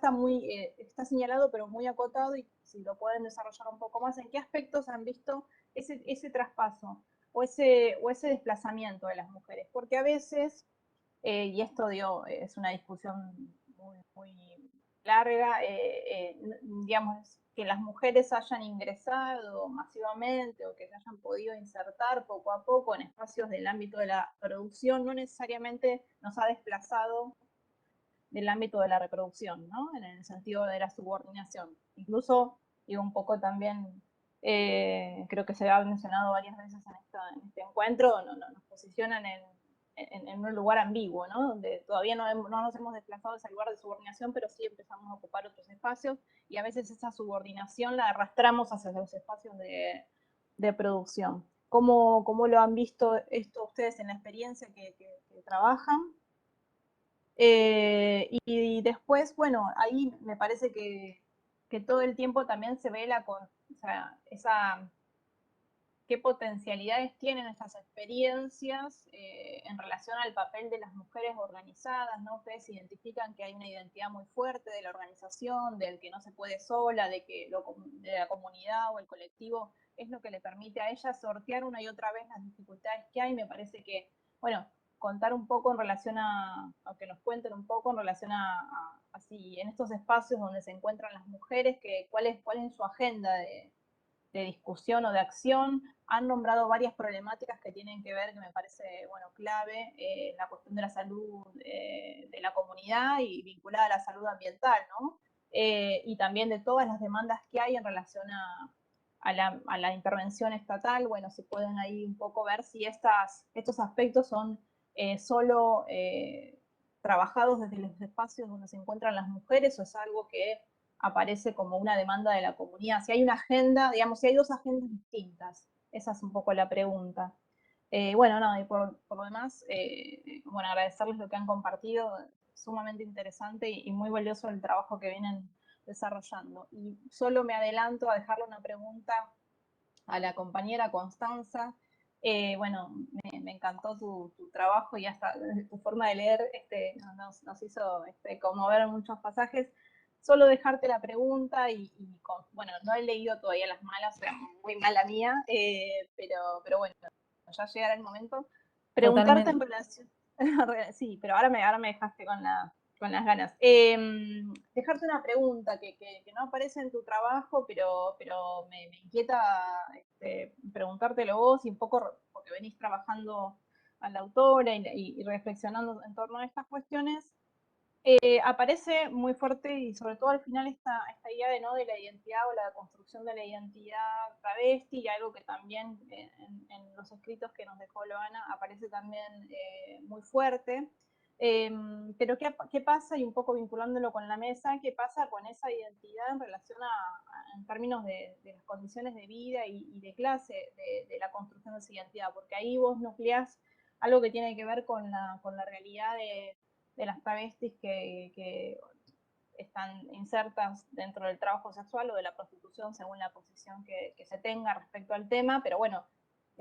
está señalado, pero muy acotado, y si lo pueden desarrollar un poco más, en qué aspectos han visto ese traspaso o ese desplazamiento de las mujeres. Porque a veces, y esto es una discusión muy larga, digamos, que las mujeres hayan ingresado masivamente o que se hayan podido insertar poco a poco en espacios del ámbito de la producción, no necesariamente nos ha desplazado del ámbito de la reproducción, ¿no? En el sentido de la subordinación. Incluso, digo, un poco también, creo que se ha mencionado varias veces en este encuentro, nos posicionan en un lugar ambiguo, ¿no? Donde todavía no nos hemos desplazado de ese lugar de subordinación, pero sí empezamos a ocupar otros espacios, y a veces esa subordinación la arrastramos hacia los espacios de producción. cómo lo han visto esto ustedes en la experiencia que trabajan. Y después, bueno, ahí me parece que todo el tiempo también se ve qué potencialidades tienen estas experiencias en relación al papel de las mujeres organizadas, ¿no? Ustedes identifican que hay una identidad muy fuerte de la organización, del que no se puede sola, de la comunidad o el colectivo es lo que le permite a ellas sortear una y otra vez las dificultades que hay. Me parece que, bueno, contar un poco en relación o que nos cuenten un poco en relación así, en estos espacios donde se encuentran las mujeres, cuál es su agenda de discusión o de acción. Han nombrado varias problemáticas que tienen que ver, que me parece, bueno, clave, la cuestión de la salud de la comunidad y vinculada a la salud ambiental, ¿no? Y también de todas las demandas que hay en relación a la intervención estatal. Bueno, se pueden ahí un poco ver si estos aspectos son solo trabajados desde los espacios donde se encuentran las mujeres, o es algo que aparece como una demanda de la comunidad. Si hay una agenda, digamos, si hay dos agendas distintas, esa es un poco la pregunta. Bueno, no, y por lo demás, bueno, agradecerles lo que han compartido, sumamente interesante y muy valioso el trabajo que vienen desarrollando. Y solo me adelanto a dejarle una pregunta a la compañera Constanza. Bueno, me encantó tu trabajo y hasta tu forma de leer nos hizo conmover muchos pasajes. Solo dejarte la pregunta bueno, no he leído todavía las malas, o sea, muy mala mía, pero bueno, ya llegará el momento. Preguntarte en relación... Sí, pero ahora me dejaste con las ganas. Dejarte una pregunta que no aparece en tu trabajo, pero me inquieta preguntártelo vos, y un poco porque venís trabajando a la autora y reflexionando en torno a estas cuestiones. Aparece muy fuerte y sobre todo al final esta idea de la identidad o la construcción de la identidad travesti, y algo que también en los escritos que nos dejó Loana aparece también muy fuerte. Pero ¿qué pasa? Y un poco vinculándolo con la mesa, ¿qué pasa con esa identidad en relación en términos de las condiciones de vida y de clase de la construcción de esa identidad? Porque ahí vos nucleás algo que tiene que ver con la realidad de las travestis que están insertas dentro del trabajo sexual o de la prostitución, según la posición que se tenga respecto al tema. Pero bueno,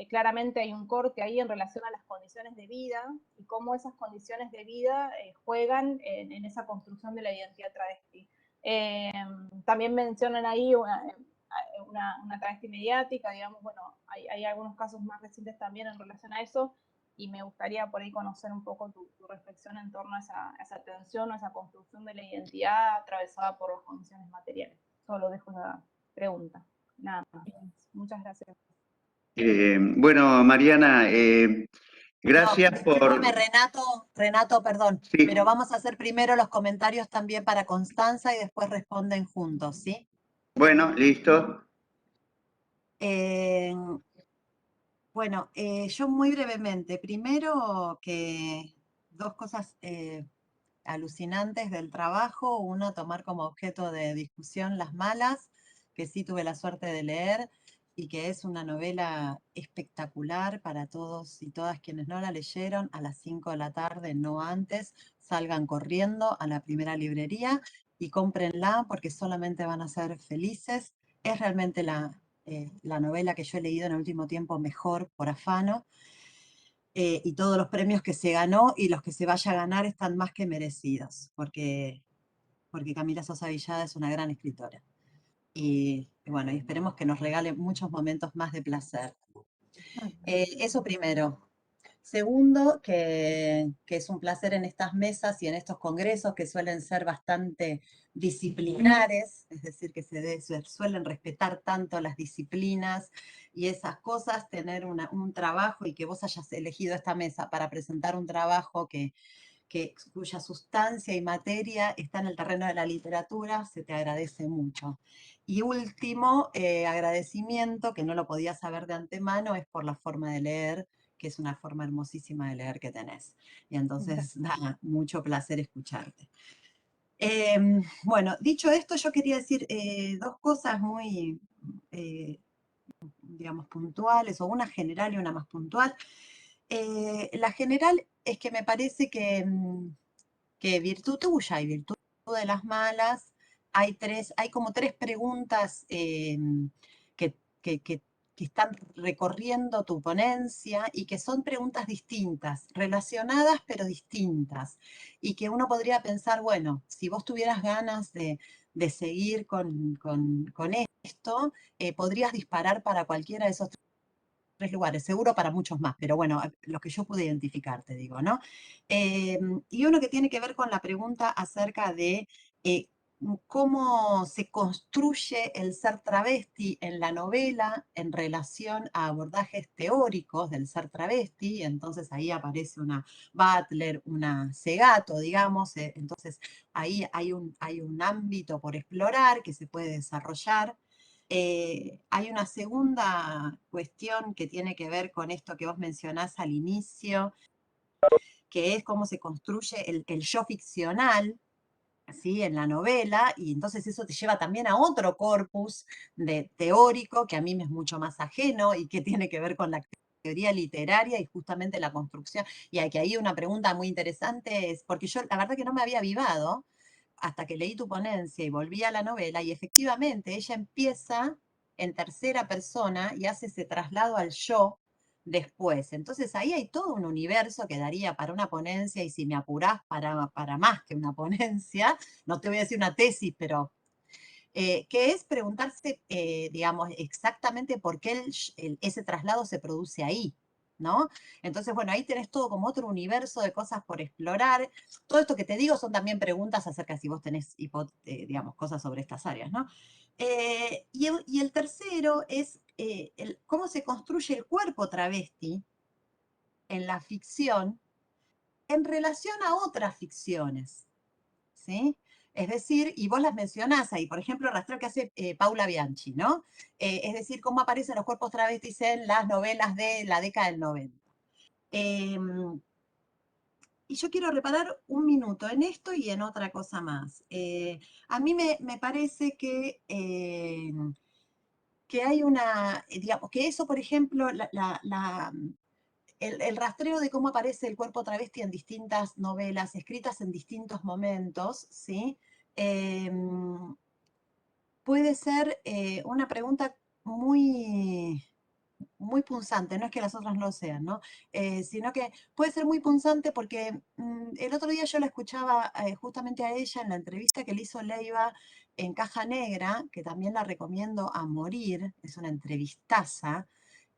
claramente hay un corte ahí en relación a las condiciones de vida y cómo esas condiciones de vida juegan en esa construcción de la identidad travesti. También mencionan ahí una travesti mediática, digamos. Bueno, hay algunos casos más recientes también en relación a eso, y me gustaría por ahí conocer un poco tu reflexión en torno a esa tensión o esa construcción de la identidad atravesada por las condiciones materiales. Solo dejo esa pregunta. Nada más. Muchas gracias. Bueno, Mariana, gracias Discúlpame, por... Renato, perdón, Sí, pero vamos a hacer primero los comentarios también para Constanza y después responden juntos, ¿sí? bueno, listo. Bueno, yo muy brevemente, primero que dos cosas alucinantes del trabajo. Una, tomar como objeto de discusión Las Malas, que sí tuve la suerte de leer, y que es una novela espectacular para todos y todas quienes no la leyeron. A las 5 de la tarde, no antes, salgan corriendo a la primera librería y cómprenla, porque solamente van a ser felices. Es realmente la novela que yo he leído en el último tiempo mejor por afano. Y todos los premios que se ganó y los que se vaya a ganar están más que merecidos, porque Camila Sosa Villada es una gran escritora. Y bueno, y esperemos que nos regale muchos momentos más de placer. Eso primero. Segundo, que es un placer en estas mesas y en estos congresos que suelen ser bastante disciplinares, es decir, que se suelen respetar tanto las disciplinas y esas cosas, tener un trabajo y que vos hayas elegido esta mesa para presentar un trabajo cuya sustancia y materia está en el terreno de la literatura, se te agradece mucho. Y último, agradecimiento, que no lo podía saber de antemano, es por la forma de leer, que es una forma hermosísima de leer que tenés. Y entonces da mucho placer escucharte. Bueno, dicho esto, yo quería decir dos cosas muy digamos, puntuales, o una general y una más puntual. La general es que me parece que virtud tuya y virtud de las malas, hay como tres preguntas que, que- que- que están recorriendo tu ponencia y que son preguntas distintas, relacionadas pero distintas. Y que uno podría pensar, bueno, si vos tuvieras ganas de seguir con esto, podrías disparar para cualquiera de esos tres lugares, seguro para muchos más, pero bueno, los que yo pude identificar, te digo, ¿no? Y uno que tiene que ver con la pregunta acerca de cómo se construye el ser travesti en la novela en relación a abordajes teóricos del ser travesti, entonces ahí aparece una Butler, una Segato, digamos, entonces ahí hay un ámbito por explorar que se puede desarrollar. Hay una segunda cuestión que tiene que ver con esto que vos mencionás al inicio, que es cómo se construye el yo ficcional, ¿sí? En la novela, y entonces eso te lleva también a otro corpus teórico que a mí me es mucho más ajeno y que tiene que ver con la teoría literaria y justamente la construcción. Y hay que ahí una pregunta muy interesante, es porque yo la verdad que no me había avivado hasta que leí tu ponencia y volví a la novela, y efectivamente ella empieza en tercera persona y hace ese traslado al yo después. Entonces ahí hay todo un universo que daría para una ponencia, y si me apurás para más que una ponencia, no te voy a decir una tesis, pero que es preguntarse, digamos, exactamente por qué ese traslado se produce ahí, ¿no? Entonces, bueno, ahí tenés todo como otro universo de cosas por explorar. Todo esto que te digo son también preguntas acerca de si vos tenés, digamos, cosas sobre estas áreas, ¿no? Y el tercero es cómo se construye el cuerpo travesti en la ficción en relación a otras ficciones, ¿sí? Es decir, y vos las mencionás ahí, por ejemplo, el rastreo que hace Paula Bianchi, ¿no? Es decir, cómo aparecen los cuerpos travestis en las novelas de la década del 90. Y yo quiero reparar un minuto en esto y en otra cosa más. A mí me parece que hay una, digamos, que eso, por ejemplo, el rastreo de cómo aparece el cuerpo travesti en distintas novelas, escritas en distintos momentos, ¿sí? Puede ser una pregunta muy, muy punzante, no es que las otras no lo sean, ¿no? Sino que puede ser muy punzante porque el otro día yo la escuchaba justamente a ella en la entrevista que le hizo Leiva en Caja Negra, que también la recomiendo a morir, es una entrevistaza,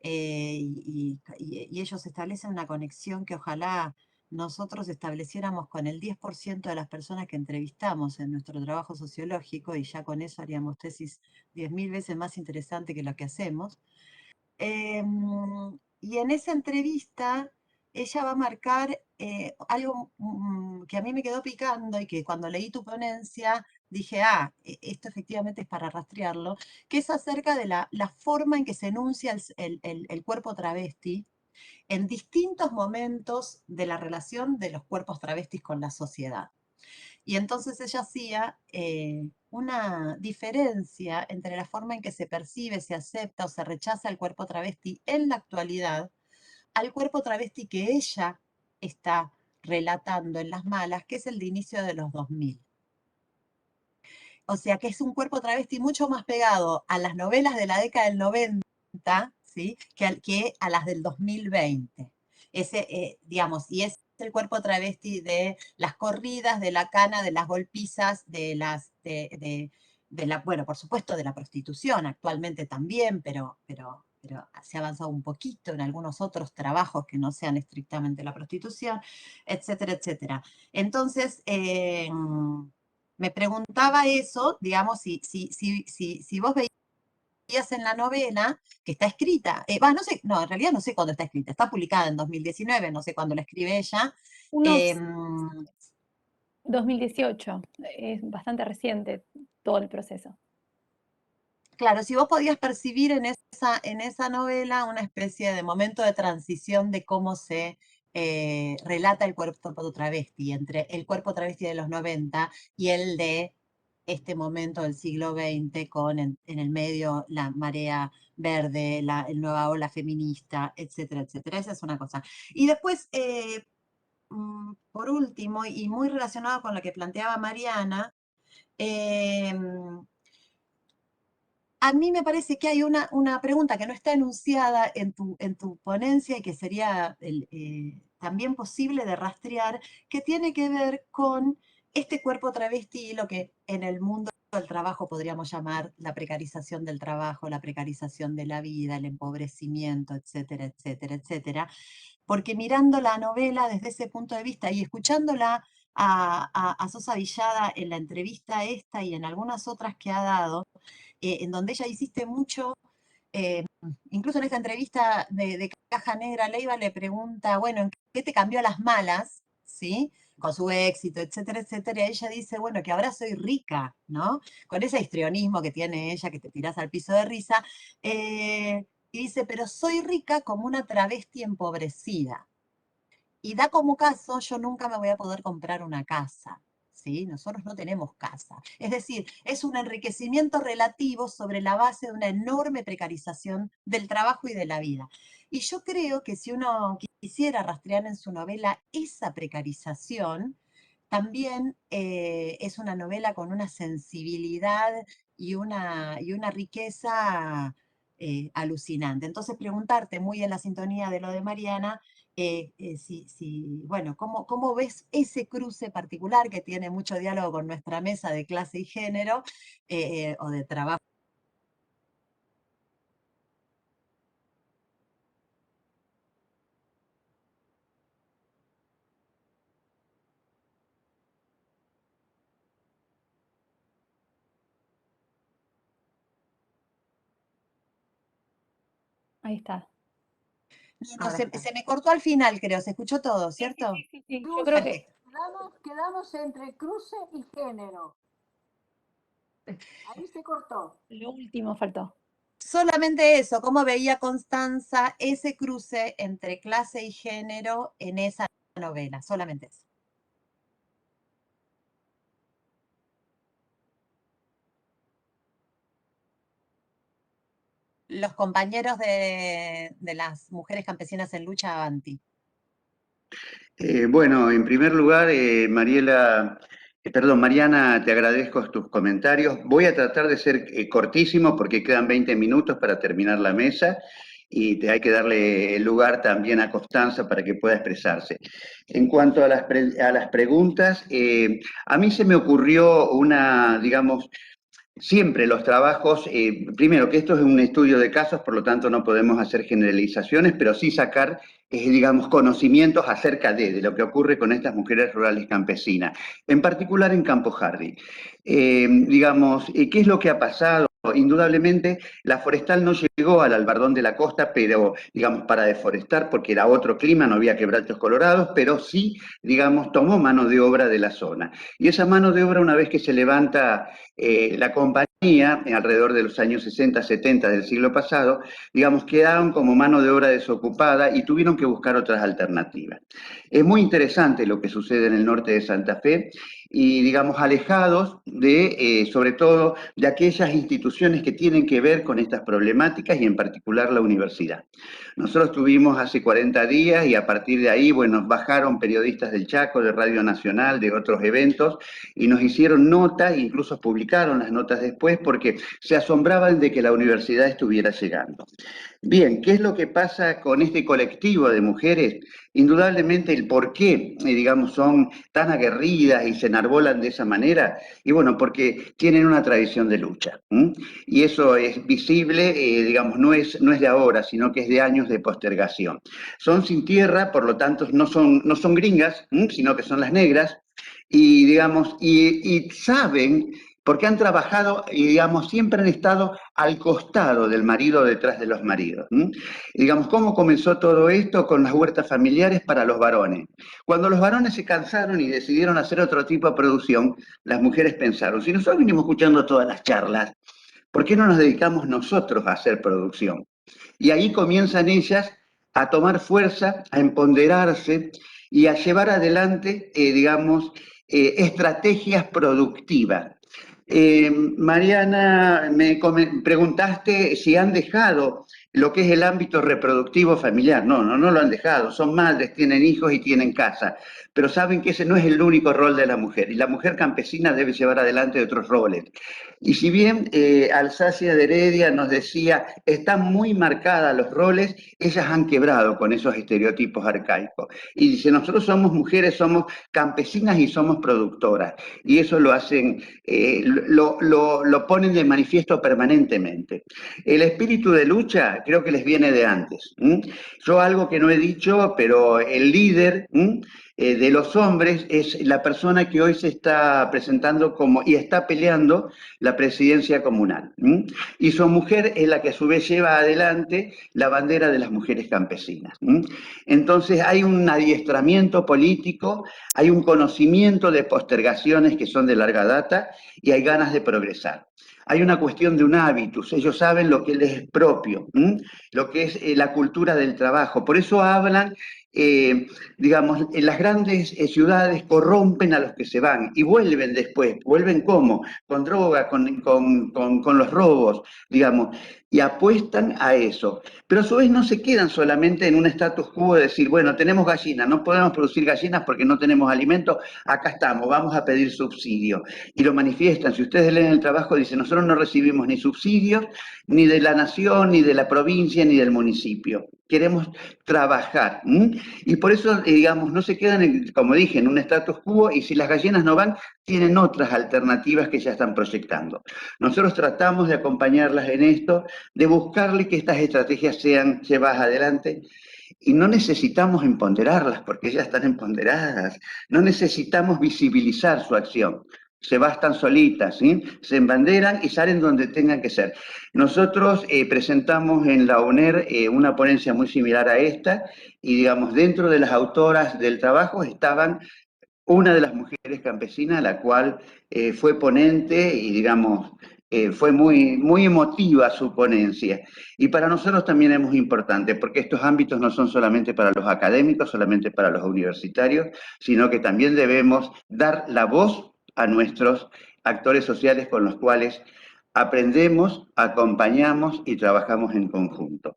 y ellos establecen una conexión que ojalá nosotros estableciéramos con el 10% de las personas que entrevistamos en nuestro trabajo sociológico, y ya con eso haríamos tesis 10.000 veces más interesante que lo que hacemos. Y en esa entrevista ella va a marcar algo que a mí me quedó picando y que cuando leí tu ponencia dije, esto efectivamente es para rastrearlo, que es acerca de la forma en que se enuncia el cuerpo travesti en distintos momentos de la relación de los cuerpos travestis con la sociedad. Y entonces ella hacía una diferencia entre la forma en que se percibe, se acepta o se rechaza el cuerpo travesti en la actualidad al cuerpo travesti que ella está relatando en Las Malas, que es el de inicio de los 2000. O sea que es un cuerpo travesti mucho más pegado a las novelas de la década del 90, ¿sí? que a las del 2020. Digamos, y es el cuerpo travesti de las corridas, de la cana, de las golpizas, bueno, por supuesto, de la prostitución actualmente también, pero se ha avanzado un poquito en algunos otros trabajos que no sean estrictamente la prostitución, etcétera, etcétera. Entonces, me preguntaba eso, digamos, si vos veías en la novela que está escrita, no sé, no, en realidad no sé cuándo está escrita, está publicada en 2019, no sé cuándo la escribe ella. Unos 2018, es bastante reciente todo el proceso. Claro, si vos podías percibir en esa novela una especie de momento de transición de cómo se relata el cuerpo travesti, entre el cuerpo travesti de los 90 y el de este momento del siglo XX con en el medio la marea verde, el nueva ola feminista, etcétera, etcétera. Esa es una cosa. Y después, por último, y muy relacionado con lo que planteaba Mariana, a mí me parece que hay una pregunta que no está enunciada en tu ponencia y que sería también posible de rastrear, que tiene que ver con este cuerpo travesti y lo que en el mundo del trabajo podríamos llamar la precarización del trabajo, la precarización de la vida, el empobrecimiento, etcétera, etcétera, etcétera. Porque mirando la novela desde ese punto de vista y escuchándola a Sosa Villada en la entrevista esta y en algunas otras que ha dado, en donde ella insiste mucho, eh, incluso en esta entrevista de Caja Negra, Leiva le pregunta, bueno, ¿en qué te cambió a las malas? ¿Sí? Con su éxito, etcétera, etcétera, y ella dice, bueno, que ahora soy rica, ¿no? Con ese histrionismo que tiene ella, que te tirás al piso de risa, y dice, pero soy rica como una travesti empobrecida. Y da como caso, yo nunca me voy a poder comprar una casa, ¿sí? Nosotros no tenemos casa. Es decir, es un enriquecimiento relativo sobre la base de una enorme precarización del trabajo y de la vida. Y yo creo que si uno quisiera rastrear en su novela esa precarización, también es una novela con una sensibilidad y una riqueza alucinante. Entonces, preguntarte, muy en la sintonía de lo de Mariana, bueno, ¿cómo ves ese cruce particular que tiene mucho diálogo con nuestra mesa de clase y género o de trabajo? Ahí está. No, Ahora está. se me cortó al final, creo, se escuchó todo, Sí, sí, ¿cierto? sí, sí, sí. Yo Cruce, creo que quedamos entre cruce y género. Ahí se cortó. lo último faltó. Solamente eso, ¿cómo veía Constanza ese cruce entre clase y género en esa novela? Solamente eso. Los compañeros de las mujeres campesinas en lucha, Avanti. Bueno, en primer lugar, Mariana, te agradezco tus comentarios. Voy a tratar de ser cortísimo porque quedan 20 minutos para terminar la mesa y hay que darle el lugar también a Constanza para que pueda expresarse. En cuanto a las preguntas, a mí se me ocurrió digamos, siempre los trabajos, primero que esto es un estudio de casos, por lo tanto no podemos hacer generalizaciones, pero sí sacar, digamos, conocimientos acerca de lo que ocurre con estas mujeres rurales campesinas, en particular en Campo Jardí. Digamos, ¿qué es lo que ha pasado? Indudablemente, la forestal no llegó al Albardón de la Costa, pero, digamos, para deforestar, porque era otro clima, no había quebrachos colorados, pero sí, digamos, tomó mano de obra de la zona. Y esa mano de obra, una vez que se levanta la compañía, alrededor de los años 60, 70 del siglo pasado, digamos, quedaron como mano de obra desocupada y tuvieron que buscar otras alternativas. Es muy interesante lo que sucede en el norte de Santa Fe y, digamos, alejados sobre todo, de aquellas instituciones que tienen que ver con estas problemáticas y en particular la universidad. Nosotros tuvimos hace 40 días y a partir de ahí, bueno, bajaron periodistas del Chaco, de Radio Nacional, de otros eventos y nos hicieron notas, incluso publicaron las notas después porque se asombraban de que la universidad estuviera llegando. Bien, ¿qué es lo que pasa con este colectivo de mujeres? Indudablemente el por qué, digamos, son tan aguerridas y se enarbolan de esa manera, y bueno, porque tienen una tradición de lucha. Y eso es visible, digamos, no es de ahora, sino que es de años de postergación. Son sin tierra, por lo tanto no son gringas, sino que son las negras, y digamos, y saben porque han trabajado y, digamos, siempre han estado al costado del marido, detrás de los maridos. Digamos, ¿cómo comenzó todo esto? Con las huertas familiares para los varones. Cuando los varones se cansaron y decidieron hacer otro tipo de producción, las mujeres pensaron, si nosotros venimos escuchando todas las charlas, ¿por qué no nos dedicamos nosotros a hacer producción? Y ahí comienzan ellas a tomar fuerza, a empoderarse y a llevar adelante, digamos, estrategias productivas. Mariana, preguntaste si han dejado lo que es el ámbito reproductivo familiar. No lo han dejado. Son madres, tienen hijos y tienen casa. Pero saben que ese no es el único rol de la mujer. Y la mujer campesina debe llevar adelante otros roles. Y si bien Alsacia de Heredia nos decía, están muy marcadas los roles, ellas han quebrado con esos estereotipos arcaicos. Y dice, nosotros somos mujeres, somos campesinas y somos productoras. Y eso lo hacen, lo ponen de manifiesto permanentemente. El espíritu de lucha creo que les viene de antes. Yo algo que no he dicho, pero el líder de los hombres es la persona que hoy se está presentando como y está peleando la presidencia comunal. Y su mujer es la que a su vez lleva adelante la bandera de las mujeres campesinas. Entonces hay un adiestramiento político, hay un conocimiento de postergaciones que son de larga data y hay ganas de progresar. Hay una cuestión de un hábitus, ellos saben lo que les es propio, lo que es la cultura del trabajo. Por eso hablan, digamos, en las grandes ciudades corrompen a los que se van y vuelven después. ¿Vuelven cómo? Con droga, con los robos, digamos, y apuestan a eso. Pero a su vez no se quedan solamente en un status quo de decir, bueno, tenemos gallinas, no podemos producir gallinas porque no tenemos alimento, acá estamos, vamos a pedir subsidio. Y lo manifiestan, si ustedes leen el trabajo, dicen, nosotros no recibimos ni subsidios, ni de la nación, ni de la provincia, ni del municipio. Queremos trabajar. Y por eso, digamos, no se quedan, como dije, en un status quo, y si las gallinas no van, tienen otras alternativas que ya están proyectando. Nosotros tratamos de acompañarlas en esto, de buscarle que estas estrategias sean llevadas adelante, y no necesitamos empoderarlas porque ya están empoderadas, no necesitamos visibilizar su acción. Se bastan solitas, ¿sí? Se embanderan y salen donde tengan que ser. Nosotros presentamos en la UNER una ponencia muy similar a esta y, digamos, dentro de las autoras del trabajo estaban una de las mujeres campesinas, la cual fue ponente y, digamos, fue muy emotiva su ponencia. Y para nosotros también es muy importante, porque estos ámbitos no son solamente para los académicos, solamente para los universitarios, sino que también debemos dar la voz a nuestros actores sociales con los cuales aprendemos, acompañamos y trabajamos en conjunto.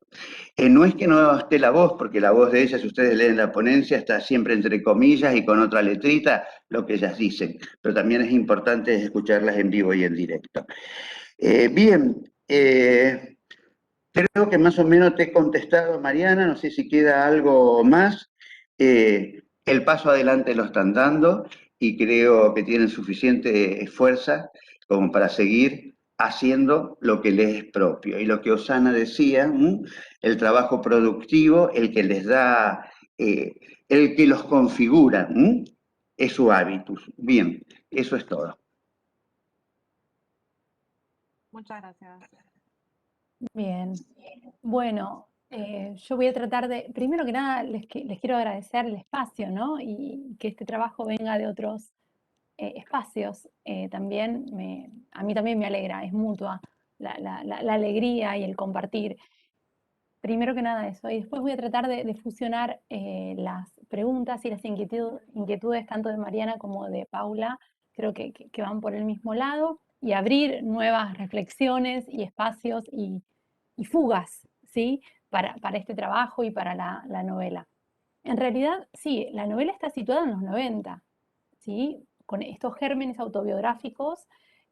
No es que no esté la voz, porque la voz de ellas, si ustedes leen la ponencia, está siempre entre comillas y con otra letrita, lo que ellas dicen, pero también es importante escucharlas en vivo y en directo. Bien, creo que más o menos te he contestado, Mariana, no sé si queda algo más. El paso adelante lo están dando y creo que tienen suficiente fuerza como para seguir haciendo lo que les es propio. Y lo que Osana decía, el trabajo productivo, el que les da, el que los configura, es su hábitus. Bien, eso es todo. Muchas gracias. Bien, bueno, yo voy a tratar de, primero que nada, les quiero agradecer el espacio, ¿no? Y que este trabajo venga de otros espacios. También a mí también me alegra, es mutua la alegría y el compartir. Primero que nada eso, y después voy a tratar de fusionar las preguntas y las inquietudes tanto de Mariana como de Paula, creo que van por el mismo lado, y abrir nuevas reflexiones y espacios y fugas, ¿sí? Para este trabajo y para la novela. En realidad, sí, la novela está situada en los 90, ¿sí? Con estos gérmenes autobiográficos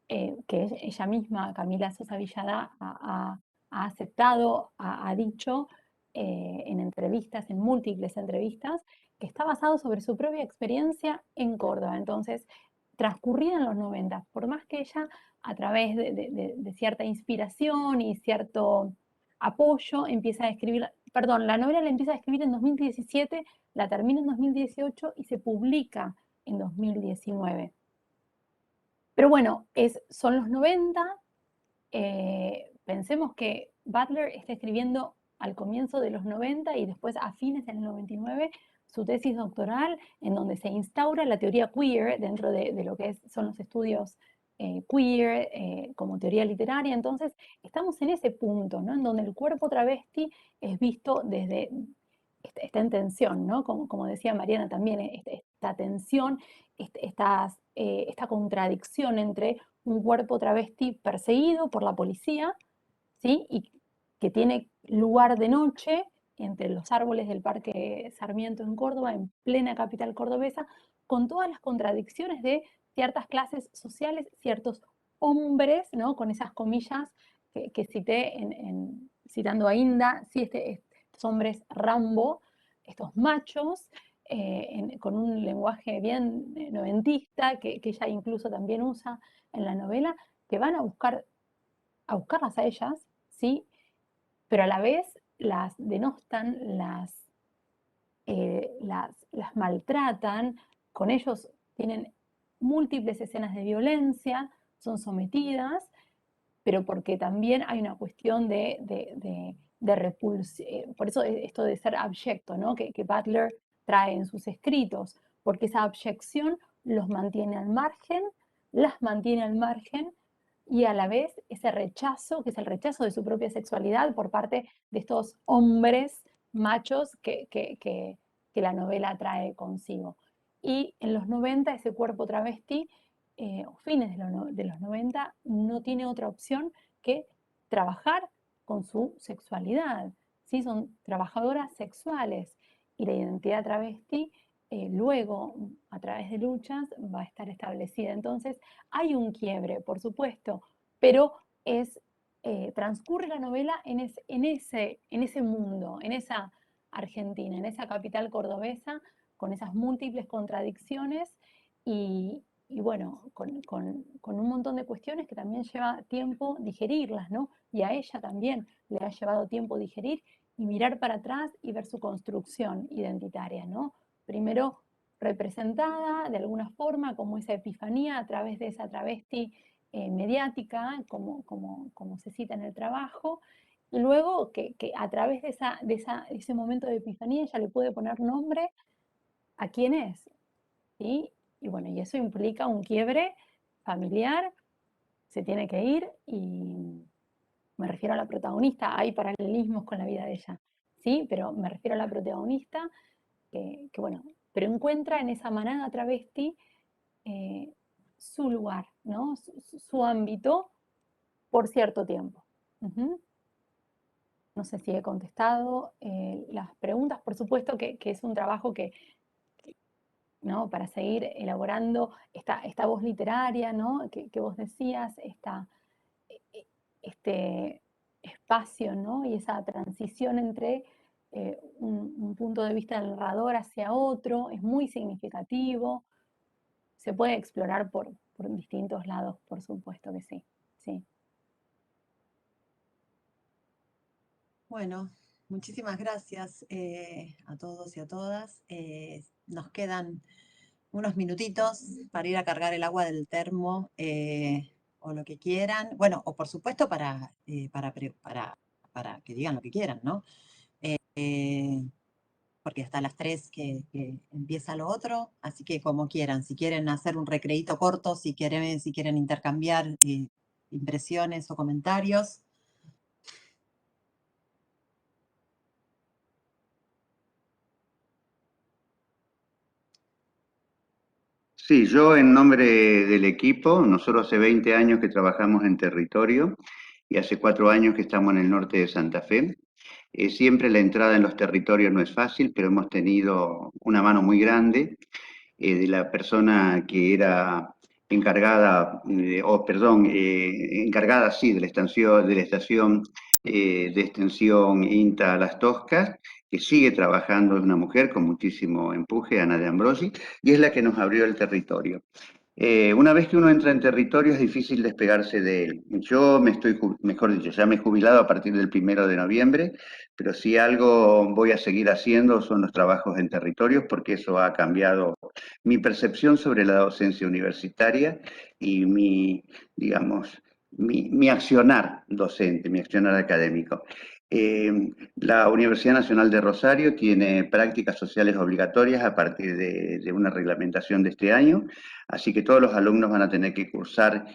que ella misma, Camila Sosa Villada, ha aceptado, ha dicho en entrevistas, en múltiples entrevistas, que está basado sobre su propia experiencia en Córdoba. Entonces, transcurrida en los 90, por más que ella, a través de cierta inspiración y cierto apoyo, empieza a escribir, perdón, la novela la empieza a escribir en 2017, la termina en 2018 y se publica en 2019. Pero bueno, son los 90, pensemos que Butler está escribiendo al comienzo de los 90 y después a fines del 99 su tesis doctoral en donde se instaura la teoría queer dentro de lo que son los estudios queer como teoría literaria. Entonces estamos en ese punto, ¿no? En donde el cuerpo travesti es visto desde, está en tensión, ¿no? Como decía Mariana también, esta tensión, esta contradicción entre un cuerpo travesti perseguido por la policía, ¿sí? Y que tiene lugar de noche entre los árboles del Parque Sarmiento en Córdoba, en plena capital cordobesa, con todas las contradicciones de ciertas clases sociales, ciertos hombres, ¿no? Con esas comillas que cité citando a Inda, ¿sí? Estos hombres Rambo, estos machos, con un lenguaje bien noventista, que ella incluso también usa en la novela, que van a buscarlas a ellas, ¿sí? Pero a la vez las denostan, las maltratan, con ellos tienen múltiples escenas de violencia, son sometidas, pero porque también hay una cuestión de repulsión, por eso esto de ser abyecto, ¿no? que Butler trae en sus escritos, porque esa abyección los mantiene al margen, las mantiene al margen, y a la vez ese rechazo, que es el rechazo de su propia sexualidad por parte de estos hombres machos que la novela trae consigo. Y en los 90 ese cuerpo travesti, o fines de los 90, no tiene otra opción que trabajar con su sexualidad, ¿sí? Son trabajadoras sexuales, y la identidad travesti luego, a través de luchas, va a estar establecida. Entonces, hay un quiebre, por supuesto, pero transcurre la novela en ese mundo, en esa Argentina, en esa capital cordobesa, con esas múltiples contradicciones y bueno, con un montón de cuestiones que también lleva tiempo digerirlas, ¿no? Y a ella también le ha llevado tiempo digerir y mirar para atrás y ver su construcción identitaria, ¿no? Primero representada de alguna forma como esa epifanía a través de esa travesti mediática, como se cita en el trabajo, y luego que a través de ese momento de epifanía ella le puede poner nombre a quién es, ¿sí? Y bueno, y eso implica un quiebre familiar, se tiene que ir, y me refiero a la protagonista, hay paralelismos con la vida de ella, ¿sí? Pero me refiero a la protagonista que bueno, pero encuentra en esa manada travesti su lugar, ¿no? Su ámbito por cierto tiempo. No sé si he contestado las preguntas, por supuesto que es un trabajo ¿no? Para seguir elaborando esta voz literaria, ¿no? que vos decías, este espacio, ¿no? Y esa transición entre un punto de vista del narrador hacia otro, es muy significativo. Se puede explorar por distintos lados, por supuesto que sí. Sí. Bueno, muchísimas gracias a todos y a todas. Nos quedan unos minutitos para ir a cargar el agua del termo o lo que quieran. Bueno, o por supuesto para que digan lo que quieran, ¿no? Porque hasta las 3 que empieza lo otro, así que como quieran, si quieren hacer un recreíto corto, si quieren intercambiar impresiones o comentarios. Sí, yo en nombre del equipo, nosotros hace 20 años que trabajamos en territorio y hace 4 años que estamos en el norte de Santa Fe. Siempre la entrada en los territorios no es fácil, pero hemos tenido una mano muy grande de la persona que era encargada, encargada, sí, de la estación de extensión INTA Las Toscas, que sigue trabajando, es una mujer con muchísimo empuje, Ana de Ambrosi, y es la que nos abrió el territorio. Una vez que uno entra en territorio es difícil despegarse de él. Yo mejor dicho, ya me he jubilado a partir del 1 de noviembre, pero si algo voy a seguir haciendo son los trabajos en territorios, porque eso ha cambiado mi percepción sobre la docencia universitaria y digamos, mi accionar docente, mi accionar académico. La Universidad Nacional de Rosario tiene prácticas sociales obligatorias a partir de una reglamentación de este año, así que todos los alumnos van a tener que cursar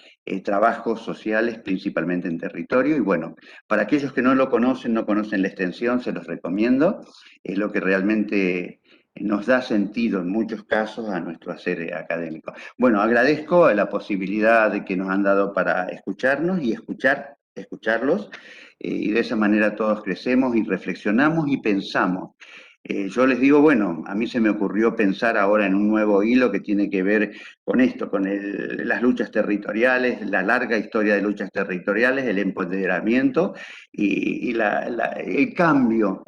trabajos sociales, principalmente en territorio. Y bueno, para aquellos que no lo conocen, no conocen la extensión, se los recomiendo. Es lo que realmente nos da sentido en muchos casos a nuestro hacer académico. Bueno, agradezco la posibilidad de que nos han dado para escucharnos y escucharlos, y de esa manera todos crecemos y reflexionamos y pensamos. Yo les digo, bueno, a mí se me ocurrió pensar ahora en un nuevo hilo que tiene que ver con esto, con las luchas territoriales, la larga historia de luchas territoriales, el empoderamiento y el cambio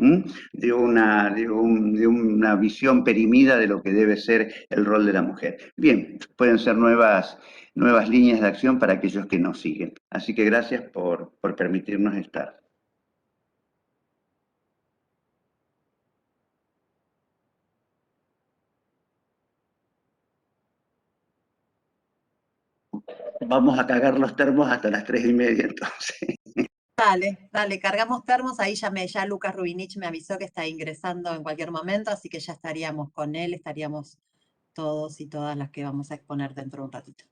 de una visión perimida de lo que debe ser el rol de la mujer. Bien, pueden ser nuevas líneas de acción para aquellos que nos siguen. Así que gracias por permitirnos estar. Vamos a cagar los termos hasta las 3:30 entonces. Dale, cargamos termos, ahí ya Lucas Rubinich me avisó que está ingresando en cualquier momento, así que ya estaríamos con él, estaríamos todos y todas las que vamos a exponer dentro de un ratito.